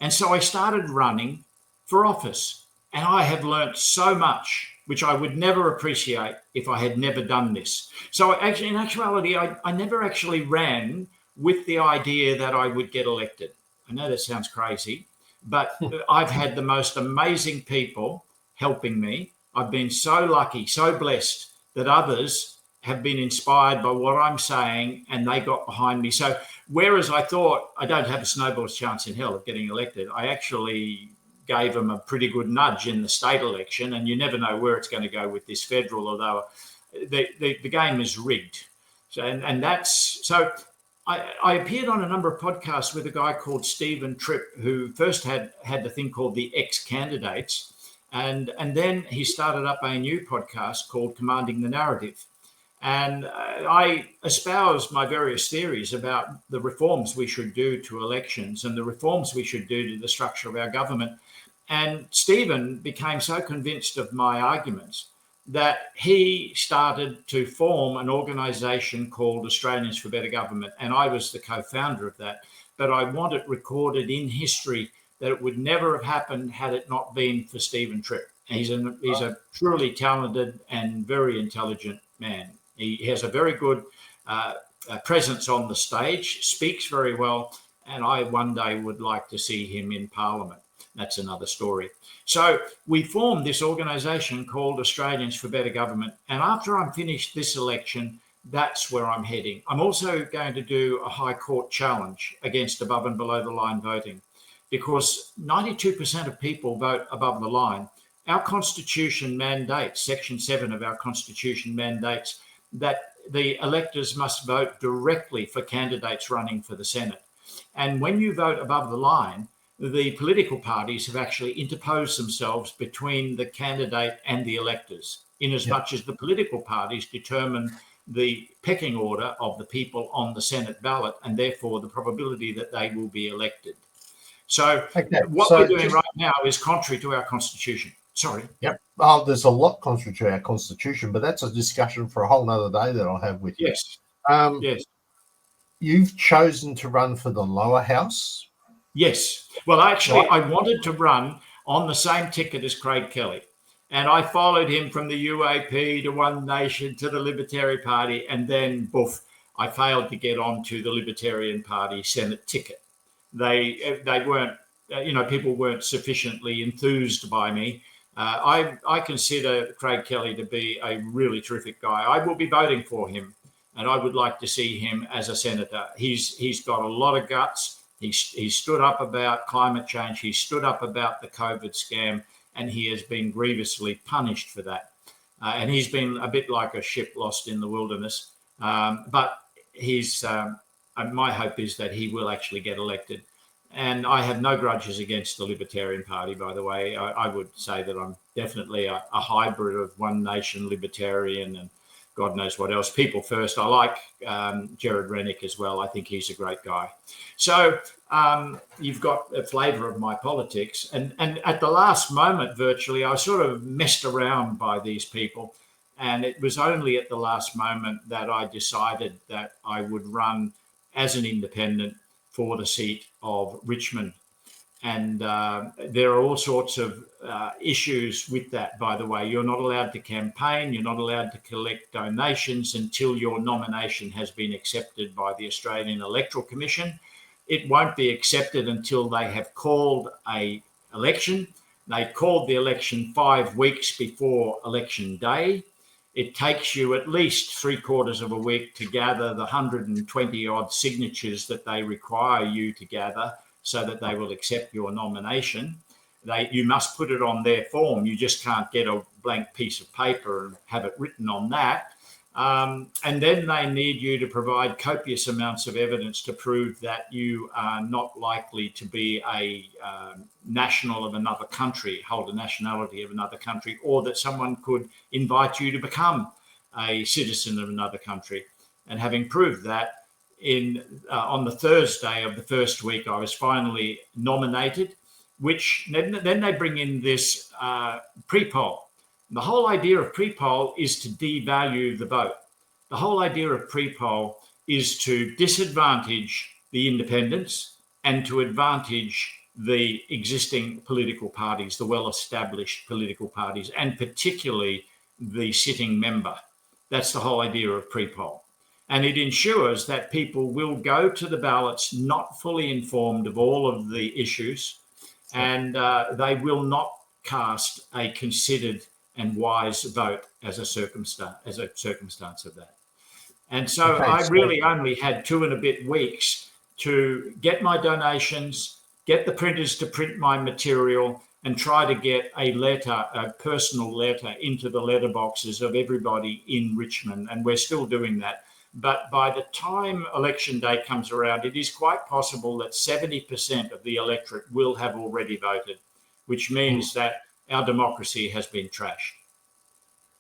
And so I started running for office. And I have learnt so much, which I would never appreciate if I had never done this. So actually, in actuality, I never actually ran with the idea that I would get elected. I know that sounds crazy, but I've had the most amazing people helping me. I've been so lucky, so blessed that others have been inspired by what I'm saying, and they got behind me. So whereas I thought I don't have a snowball's chance in hell of getting elected, I actually gave them a pretty good nudge in the state election, and you never know where it's going to go with this federal, although the game is rigged. So, and that's so. I appeared on a number of podcasts with a guy called Stephen Tripp, who first had the thing called the Ex-Candidates, and then he started up a new podcast called Commanding the Narrative. And I espoused my various theories about the reforms we should do to elections and the reforms we should do to the structure of our government. And Stephen became so convinced of my arguments that he started to form an organisation called Australians for Better Government. And I was the co-founder of that. But I want it recorded in history that it would never have happened had it not been for Stephen Tripp. He's a truly talented and very intelligent man. He has a very good presence on the stage, speaks very well, and I one day would like to see him in Parliament. That's another story. So we formed this organisation called Australians for Better Government, and after I'm finished this election, that's where I'm heading. I'm also going to do a High Court challenge against above and below the line voting, because 92% of people vote above the line. Our Constitution mandates, Section 7 of our Constitution mandates, that the electors must vote directly for candidates running for the Senate. And when you vote above the line, the political parties have actually interposed themselves between the candidate and the electors, in as much as the political parties determine the pecking order of the people on the Senate ballot, and therefore the probability that they will be elected. So what we're doing right now is contrary to our Constitution. Sorry. Yep. Oh, there's a lot contrary to our Constitution, but that's a discussion for a whole nother day that I'll have with you. Yes. Yes. You've chosen to run for the lower house? Yes. Well, actually, I wanted to run on the same ticket as Craig Kelly. And I followed him from the UAP to One Nation to the Libertarian Party. And then, boof, I failed to get onto the Libertarian Party Senate ticket. They weren't, people weren't sufficiently enthused by me. I consider Craig Kelly to be a really terrific guy. I will be voting for him, and I would like to see him as a senator. He's got a lot of guts. He stood up about climate change. He stood up about the COVID scam, and he has been grievously punished for that. And he's been a bit like a ship lost in the wilderness. But he's my hope is that he will actually get elected. And I have no grudges against the Libertarian Party, by the way. I would say that I'm definitely a hybrid of One Nation Libertarian and God knows what else. People First. I like Jared Rennick as well. I think he's a great guy. So you've got a flavour of my politics. And at the last moment, virtually, I was sort of messed around by these people. And it was only at the last moment that I decided that I would run as an independent for the seat of Richmond. And there are all sorts of issues with that, by the way. You're not allowed to campaign. You're not allowed to collect donations until your nomination has been accepted by the Australian Electoral Commission. It won't be accepted until they have called an election. They called the election 5 weeks before election day. It takes you at least 3/4 of a week to gather the 120 odd signatures that they require you to gather so that they will accept your nomination. You must put it on their form. You just can't get a blank piece of paper and have it written on that. And then they need you to provide copious amounts of evidence to prove that you are not likely to be a national of another country, hold a nationality of another country, or that someone could invite you to become a citizen of another country. And having proved that, on the Thursday of the first week, I was finally nominated, which then they bring in this pre-poll. The whole idea of pre-poll is to devalue the vote. The whole idea of pre-poll is to disadvantage the independents and to advantage the existing political parties, the well-established political parties, and particularly the sitting member. That's the whole idea of pre-poll. And it ensures that people will go to the ballots not fully informed of all of the issues, and they will not cast a considered and wise vote as a circumstance of that. And so I really only had 2 and a bit weeks to get my donations, get the printers to print my material, and try to get a personal letter into the letterboxes of everybody in Richmond. And we're still doing that. But by the time election day comes around, it is quite possible that 70% of the electorate will have already voted, which means that our democracy has been trashed.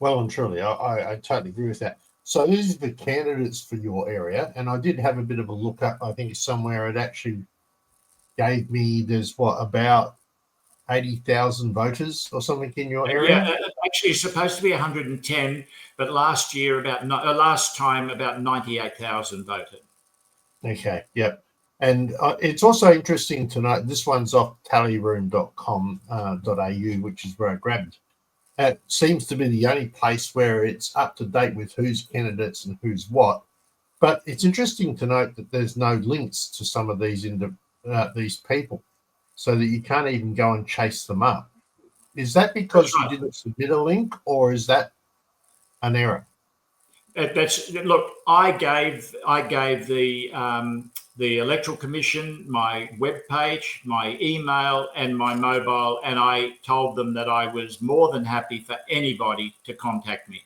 Well and truly, I totally agree with that. So these are the candidates for your area, and I did have a bit of a look up. I think it's somewhere it actually gave me there's about 80,000 voters or something in your area. Yeah, actually, it's supposed to be 110, but last time about 98,000 voted. Okay, yep. And it's also interesting to note, this one's off tallyroom.com.au, which is where I grabbed. It seems to be the only place where it's up to date with who's candidates and who's what. But it's interesting to note that there's no links to some of these people, so that you can't even go and chase them up. Is that because you didn't submit a link, or is that an error? Look, I gave the Electoral Commission my webpage, my email, and my mobile, and I told them that I was more than happy for anybody to contact me.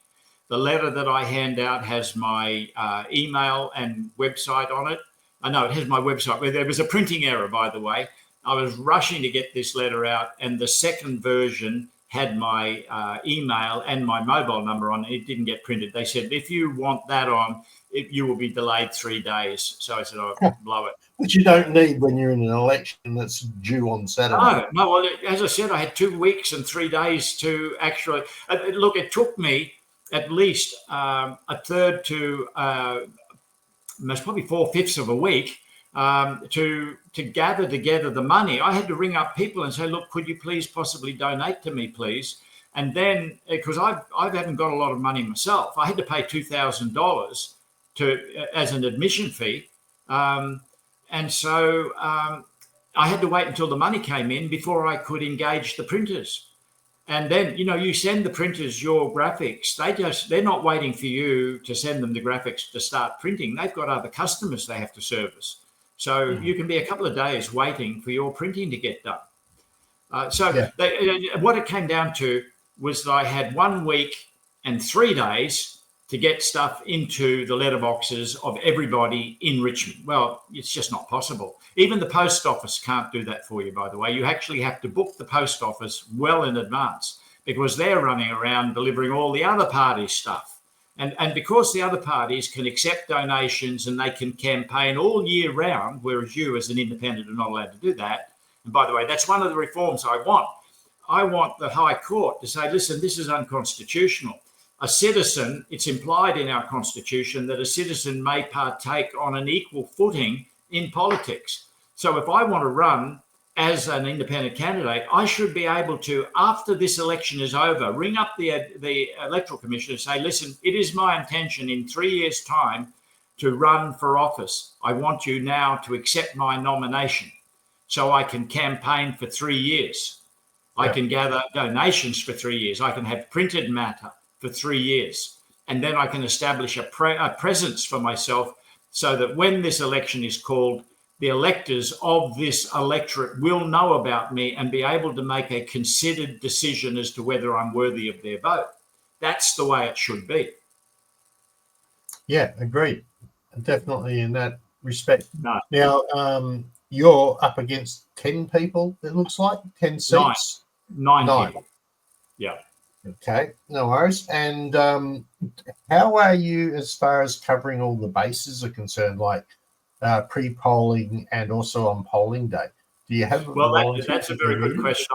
The letter that I hand out has my email and website on it. I know it has my website. There was a printing error, by the way. I was rushing to get this letter out, and the second version had my email and my mobile number on it. It didn't get printed. They said, if you want that on, you will be delayed 3 days. So I said, oh, blow it. Which you don't need when you're in an election that's due on Saturday. No, well, as I said, I had 2 weeks and 3 days to actually look. It took me at least a third to most probably 4/5 of a week to gather together the money. I had to ring up people and say, look, could you please possibly donate to me, please? And then, because I haven't got a lot of money myself, I had to pay $2,000 as an admission fee. And so I had to wait until the money came in before I could engage the printers. And then, you send the printers your graphics. They're not waiting for you to send them the graphics to start printing. They've got other customers they have to service. So you can be a couple of days waiting for your printing to get done. What it came down to was that I had 1 week and 3 days to get stuff into the letterboxes of everybody in Richmond. Well, it's just not possible. Even the post office can't do that for you, by the way. You actually have to book the post office well in advance because they're running around delivering all the other parties' stuff. And because the other parties can accept donations and they can campaign all year round, whereas you as an independent are not allowed to do that. And by the way, that's one of the reforms I want. I want the High Court to say, listen, this is unconstitutional. A citizen, it's implied in our Constitution that a citizen may partake on an equal footing in politics. So if I want to run as an independent candidate, I should be able to, after this election is over, ring up the Electoral Commission and say, listen, it is my intention in 3 years' time to run for office. I want you now to accept my nomination so I can campaign for 3 years. I can gather donations for 3 years. I can have printed matter for 3 years. And then I can establish a presence for myself so that when this election is called, the electors of this electorate will know about me and be able to make a considered decision as to whether I'm worthy of their vote. That's the way it should be. Yeah, agreed. Definitely in that respect. No. Now, you're up against 10 people, it looks like, 10 seats. Nine people. Yeah. Okay, no worries. And how are you as far as covering all the bases are concerned, like pre-polling and also on polling day? Do you have? Well, that's a very good question.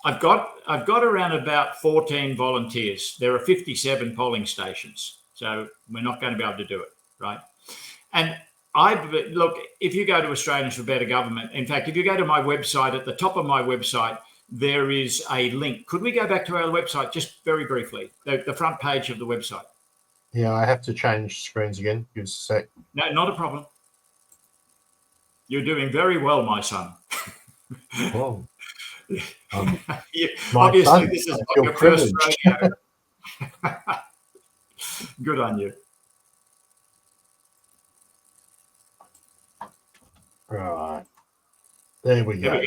I've got around about 14 volunteers. There are 57 polling stations, so we're not going to be able to do it, right? And look, if you go to Australians for Better Government, in fact, if you go to my website, at the top of my website, there is a link. Could we go back to our website just very briefly, the front page of the website? Yeah, I have to change screens again. Give us a sec. No, not a problem. You're doing very well, my son. Oh. Obviously, son, this is not your first rodeo. Good on you. Right. There we go.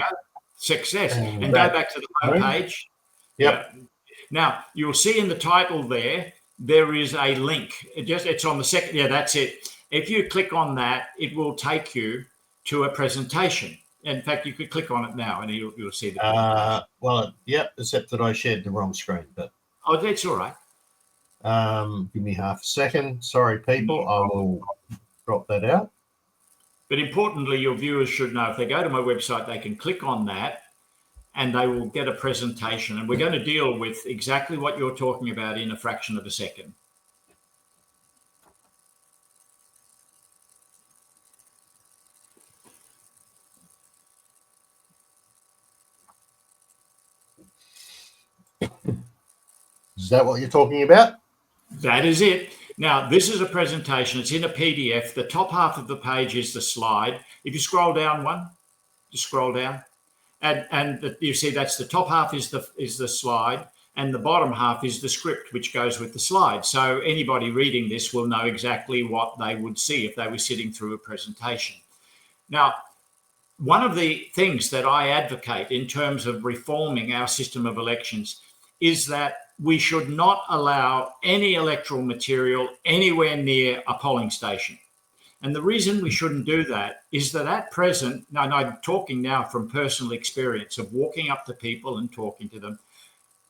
Success. And go back to the home page. Yep. Yeah. Now, you'll see in the title there is a link. It's on the second. Yeah, that's it. If you click on that, it will take you to a presentation. In fact, you could click on it now and you'll see the presentation. Well, yep, except that I shared the wrong screen. But oh, that's all right. Give me half a second. Sorry, people. I will drop that out. But importantly, your viewers should know if they go to my website, they can click on that and they will get a presentation. And we're going to deal with exactly what you're talking about in a fraction of a second. Is that what you're talking about? That is it. Now, this is a presentation. It's in a PDF. The top half of the page is the slide. If you scroll down one, just scroll down. And you see that's the top half is the slide, and the bottom half is the script, which goes with the slide. So anybody reading this will know exactly what they would see if they were sitting through a presentation. Now, one of the things that I advocate in terms of reforming our system of elections is that we should not allow any electoral material anywhere near a polling station. And the reason we shouldn't do that is that at present, and I'm talking now from personal experience of walking up to people and talking to them,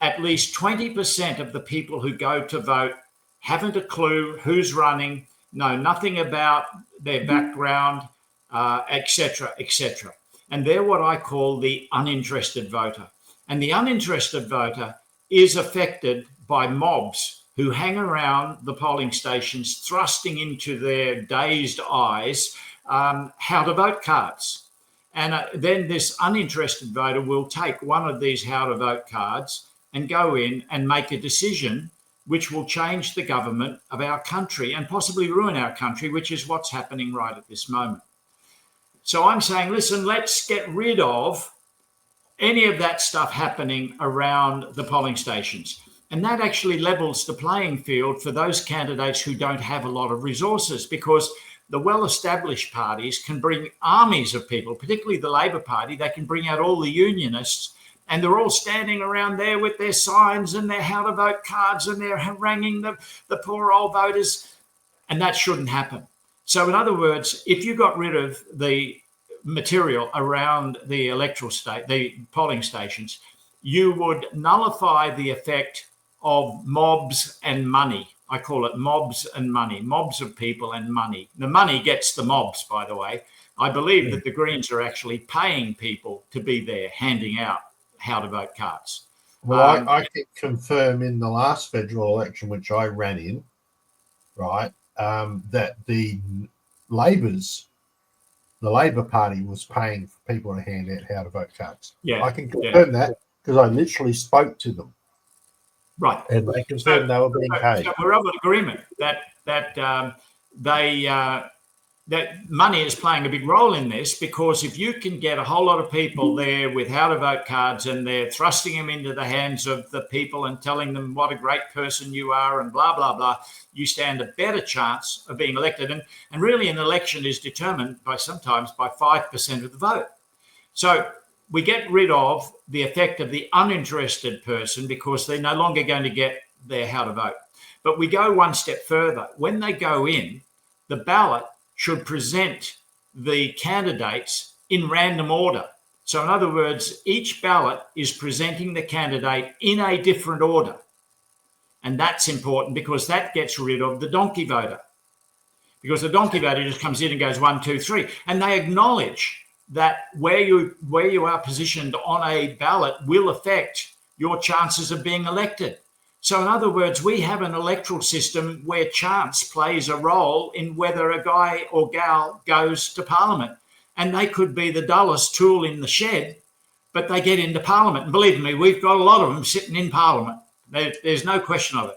at least 20% of the people who go to vote haven't a clue who's running, know nothing about their background, etc., etc. And they're what I call the uninterested voter. And the uninterested voter is affected by mobs who hang around the polling stations, thrusting into their dazed eyes how to vote cards. And then this uninterested voter will take one of these how to vote cards and go in and make a decision which will change the government of our country and possibly ruin our country, which is what's happening right at this moment. So I'm saying, listen, let's get rid of any of that stuff happening around the polling stations. And that actually levels the playing field for those candidates who don't have a lot of resources, because the well-established parties can bring armies of people, particularly the Labor Party. They can bring out all the unionists, And they're all standing around there with their signs and their how to vote cards, and they're haranguing the poor old voters. And that shouldn't happen. So in other words, if you got rid of the material around the the polling stations, you would nullify the effect of mobs and money. I call it mobs and money, mobs of people and money. The money gets the mobs, by the way. I believe that the Greens are actually paying people to be there handing out how to vote cards. Well, I can confirm in the last federal election, which I ran in, right, that the Labor Party was paying for people to hand out how to vote cards. Yeah, I can confirm that because I literally spoke to them. Right. And they confirmed they were being paid. So we're of an agreement that that money is playing a big role in this, because if you can get a whole lot of people there with how to vote cards and they're thrusting them into the hands of the people and telling them what a great person you are and blah, blah, blah, you stand a better chance of being elected. And really an election is determined sometimes by 5% of the vote. So we get rid of the effect of the uninterested person because they're no longer going to get their how to vote. But we go one step further. When they go in, the ballot should present the candidates in random order. So in other words, each ballot is presenting the candidate in a different order. And that's important because that gets rid of the donkey voter. Because the donkey voter just comes in and goes 1, 2, 3. And they acknowledge that where you are positioned on a ballot will affect your chances of being elected. So in other words, we have an electoral system where chance plays a role in whether a guy or gal goes to Parliament. And they could be the dullest tool in the shed, but they get into Parliament. And believe me, we've got a lot of them sitting in Parliament. There's no question of it.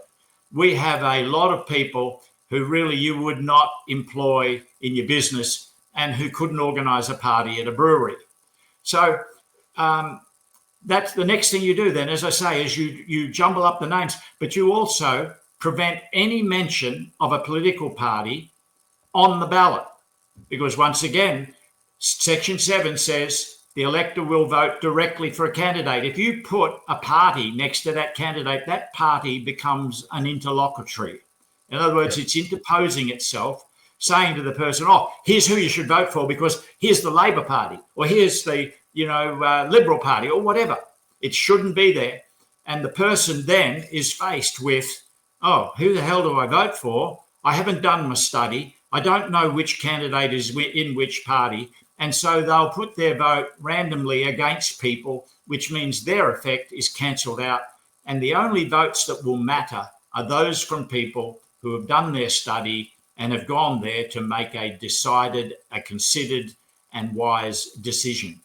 We have a lot of people who really you would not employ in your business and who couldn't organise a party at a brewery. So that's the next thing you do then, as I say, is you jumble up the names, but you also prevent any mention of a political party on the ballot. Because once again, Section 7 says the elector will vote directly for a candidate. If you put a party next to that candidate, that party becomes an interlocutory. In other words, it's interposing itself, saying to the person, oh, here's who you should vote for because here's the Labor Party or here's the Liberal Party or whatever. It shouldn't be there. And the person then is faced with, oh, who the hell do I vote for? I haven't done my study. I don't know which candidate is in which party. And so they'll put their vote randomly against people, which means their effect is cancelled out. And the only votes that will matter are those from people who have done their study and have gone there to make a decided, a considered and wise decision.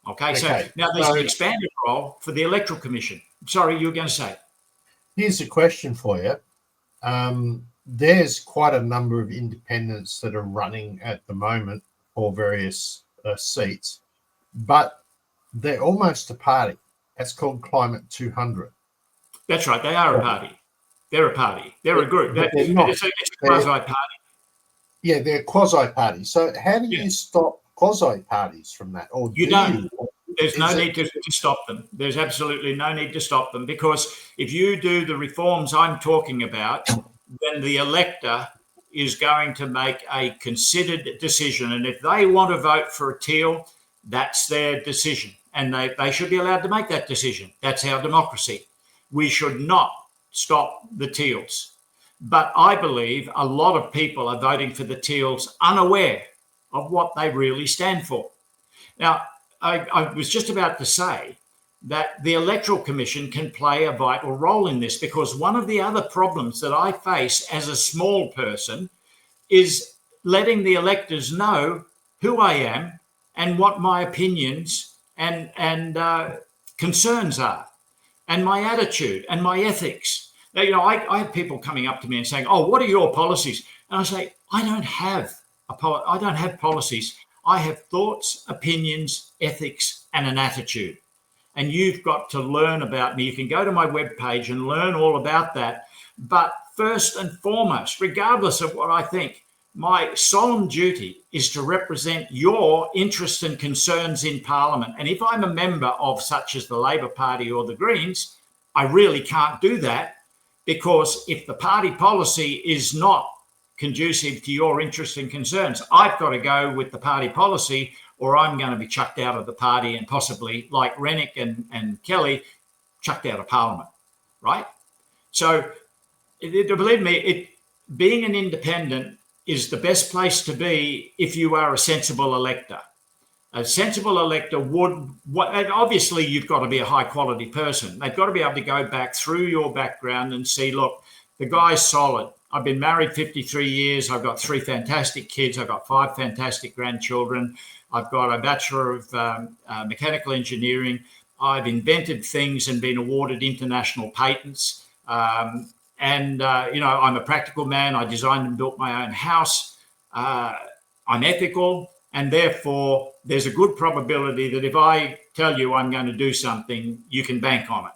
Okay. So now there's an expanded role for the Electoral Commission. Sorry, you were going to say. Here's a question for you. There's quite a number of independents that are running at the moment for various seats, but they're almost a party. That's called Climate 200. That's right. They are a party. They're a party. They're a group. It's a quasi-party. Yeah, they're quasi-party. So how do you stop quasi-parties from that? Or you don't. There's no need to stop them. There's absolutely no need to stop them, because if you do the reforms I'm talking about, then the elector is going to make a considered decision. And if they want to vote for a teal, that's their decision. And they should be allowed to make that decision. That's our democracy. We should not stop the teals. But I believe a lot of people are voting for the teals unaware of what they really stand for. Now, I was just about to say that the Electoral Commission can play a vital role in this, because one of the other problems that I face as a small person is letting the electors know who I am and what my opinions and concerns are, and my attitude and my ethics. Now, I have people coming up to me and saying, "Oh, what are your policies?" And I say, "I don't have policies. I have thoughts, opinions, ethics, and an attitude. And you've got to learn about me. You can go to my webpage and learn all about that. But first and foremost, regardless of what I think, my solemn duty is to represent your interests and concerns in Parliament. And if I'm a member of such as the Labor Party or the Greens, I really can't do that, because if the party policy is not conducive to your interests and concerns, I've got to go with the party policy, or I'm going to be chucked out of the party and possibly, like Rennick and Kelly, chucked out of Parliament, right? So believe me, being an independent is the best place to be if you are a sensible elector. A sensible elector would, obviously you've got to be a high quality person. They've got to be able to go back through your background and see, look, the guy's solid. I've been married 53 years. I've got 3 fantastic kids. I've got 5 fantastic grandchildren. I've got a Bachelor of Mechanical Engineering. I've invented things and been awarded international patents. I'm a practical man. I designed and built my own house. I'm ethical. And therefore, there's a good probability that if I tell you I'm going to do something, you can bank on it.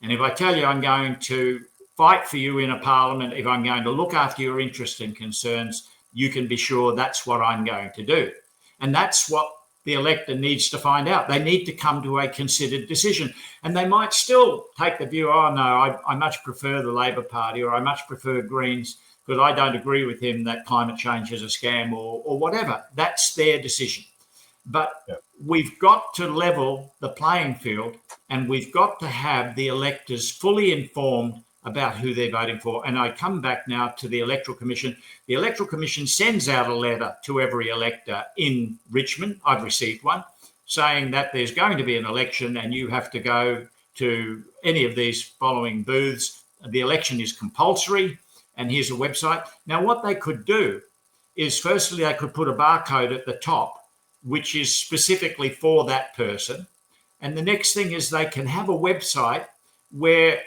And if I tell you I'm going to fight for you in a parliament, if I'm going to look after your interests and concerns, you can be sure that's what I'm going to do. And that's what the elector needs to find out. They need to come to a considered decision. And they might still take the view, oh, no, I much prefer the Labor Party, or I much prefer Greens, because I don't agree with him that climate change is a scam, or whatever. That's their decision. But we've got to level the playing field, and we've got to have the electors fully informed about who they're voting for. And I come back now to the Electoral Commission. The Electoral Commission sends out a letter to every elector in Richmond. I've received one saying that there's going to be an election and you have to go to any of these following booths. The election is compulsory, and here's a website. Now, what they could do is, firstly, they could put a barcode at the top, which is specifically for that person. And the next thing is they can have a website where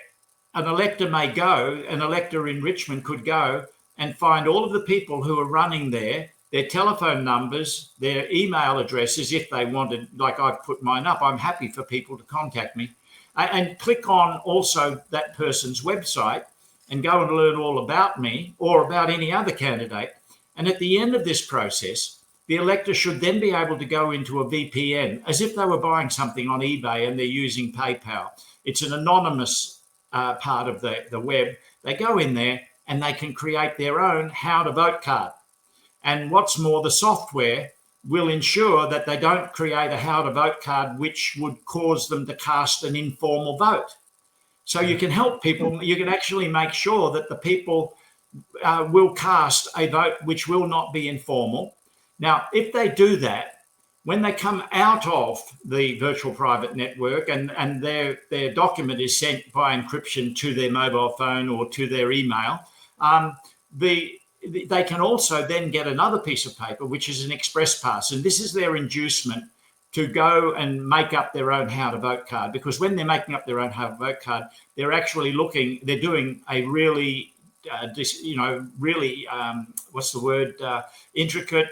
an elector may go, an elector in Richmond could go and find all of the people who are running there, their telephone numbers, their email addresses, if they wanted, like I've put mine up. I'm happy for people to contact me, and click on also that person's website and go and learn all about me or about any other candidate. And at the end of this process, the elector should then be able to go into a VPN as if they were buying something on eBay and they're using PayPal. It's an anonymous part of the web. They go in there and they can create their own how to vote card. And what's more, the software will ensure that they don't create a how to vote card which would cause them to cast an informal vote. So you can help people. You can actually make sure that the people will cast a vote which will not be informal. Now, if they do that, when they come out of the virtual private network and their document is sent by encryption to their mobile phone or to their email, they can also then get another piece of paper, which is an express pass. And this is their inducement to go and make up their own how to vote card. Because when they're making up their own how to vote card, they're actually they're doing a really, intricate,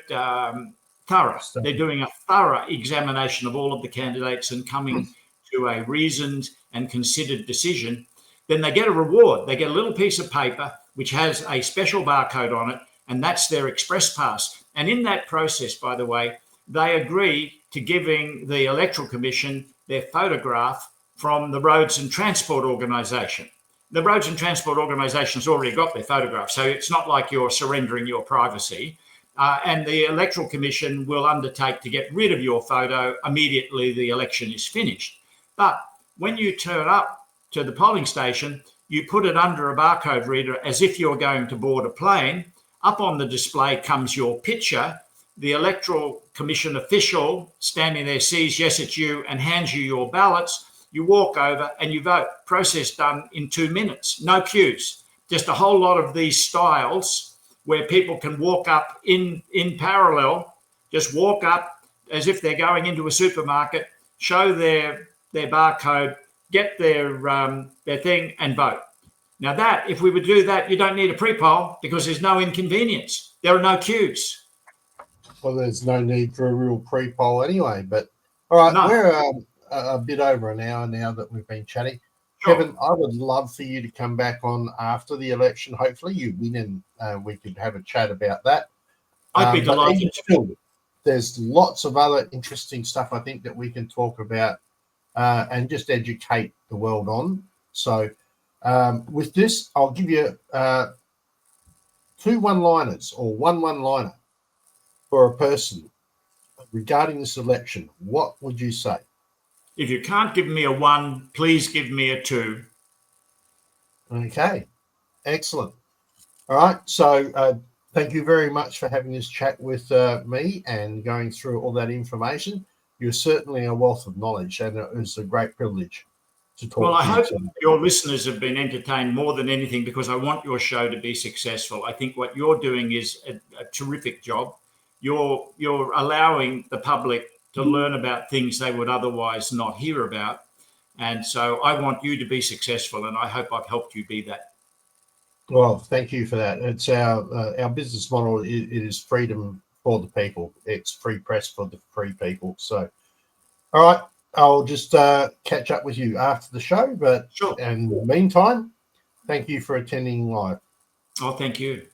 thorough. They're doing a thorough examination of all of the candidates and coming to a reasoned and considered decision. Then they get a reward. They get a little piece of paper which has a special barcode on it, and that's their express pass. And in that process, by the way, they agree to giving the Electoral Commission their photograph from the Roads and Transport Organisation. The Roads and Transport Organisation's already got their photograph, so it's not like you're surrendering your privacy. And the Electoral Commission will undertake to get rid of your photo immediately the election is finished. But when you turn up to the polling station, you put it under a barcode reader as if you're going to board a plane. Up on the display comes your picture. The Electoral Commission official standing there sees, yes, it's you, and hands you your ballots. You walk over and you vote. Process done in 2 minutes. No queues. Just a whole lot of these styles where people can walk up in parallel, just walk up as if they're going into a supermarket, show their barcode, get their thing and vote. Now that, if we would do that, you don't need a pre-poll because there's no inconvenience. There are no queues. Well, there's no need for a real pre-poll anyway. But all right, no. We're a bit over an hour now that we've been chatting. Sure. Kevin, I would love for you to come back on after the election. Hopefully you win and we could have a chat about that. I'd be But delighted. even still, there's lots of other interesting stuff I think that we can talk about and just educate the world on. So with this, I'll give you 2 one-liners or one-liner for a person regarding this election. What would you say? If you can't give me a 1, please give me a 2. Okay, excellent. All right, so thank you very much for having this chat with me and going through all that information. You're certainly a wealth of knowledge, and it was a great privilege to talk Well, I to you hope today. your listeners have been entertained more than anything, because I want your show to be successful. I think what you're doing is a terrific job. You're allowing the public to learn about things they would otherwise not hear about. And so I want you to be successful, and I hope I've helped you be that. Well, thank you for that. It's our business model. It is freedom for the people. It's free press for the free people. So, all right, I'll just catch up with you after the show. But Sure. in the meantime, thank you for attending live. Oh, thank you.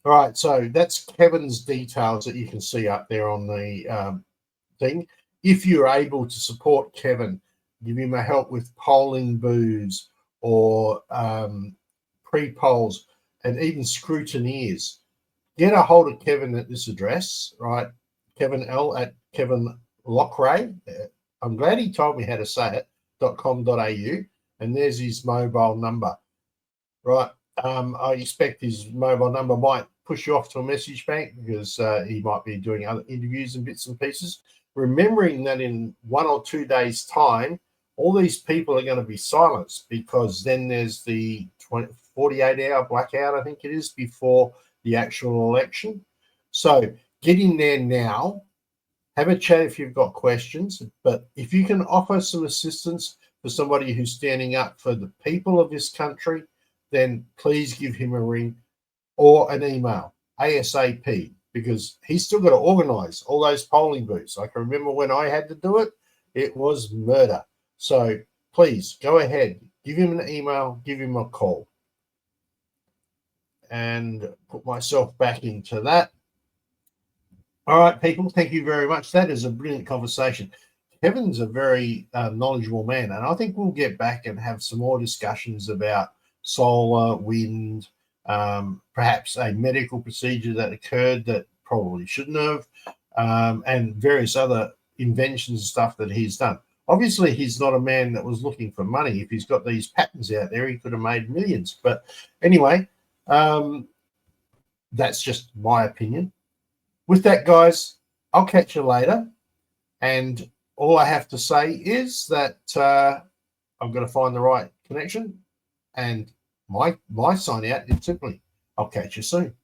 All right, so that's Kevin's details that you can see up there on the thing. If you're able to support Kevin, give him a help with polling booths or pre-polls and even scrutineers, get a hold of Kevin at this address, right? Kevin L at Kevin Loughrey. I'm glad he told me how to say it, .com.au, and there's his mobile number, right? I expect his mobile number might push you off to a message bank because he might be doing other interviews and bits and pieces. Remembering that in 1 or 2 days' time, all these people are going to be silenced, because then there's the 48-hour blackout, I think it is, before the actual election. So get in there now. Have a chat if you've got questions. But if you can offer some assistance for somebody who's standing up for the people of this country, then please give him a ring or an email ASAP, because he's still got to organize all those polling booths. I can remember when I had to do it, it was murder. So please go ahead, give him an email, give him a call. And put myself back into that. All right, people, thank you very much. That is a brilliant conversation. Kevin's a very knowledgeable man, and I think we'll get back and have some more discussions about solar, wind, perhaps a medical procedure that occurred that probably shouldn't have, and various other inventions and stuff that he's done. Obviously, he's not a man that was looking for money. If he's got these patents out there, he could have made millions. But anyway, that's just my opinion. With that, guys, I'll catch you later. And all I have to say is that I'm going to find the right connection. And my sign out is simply, I'll catch you soon.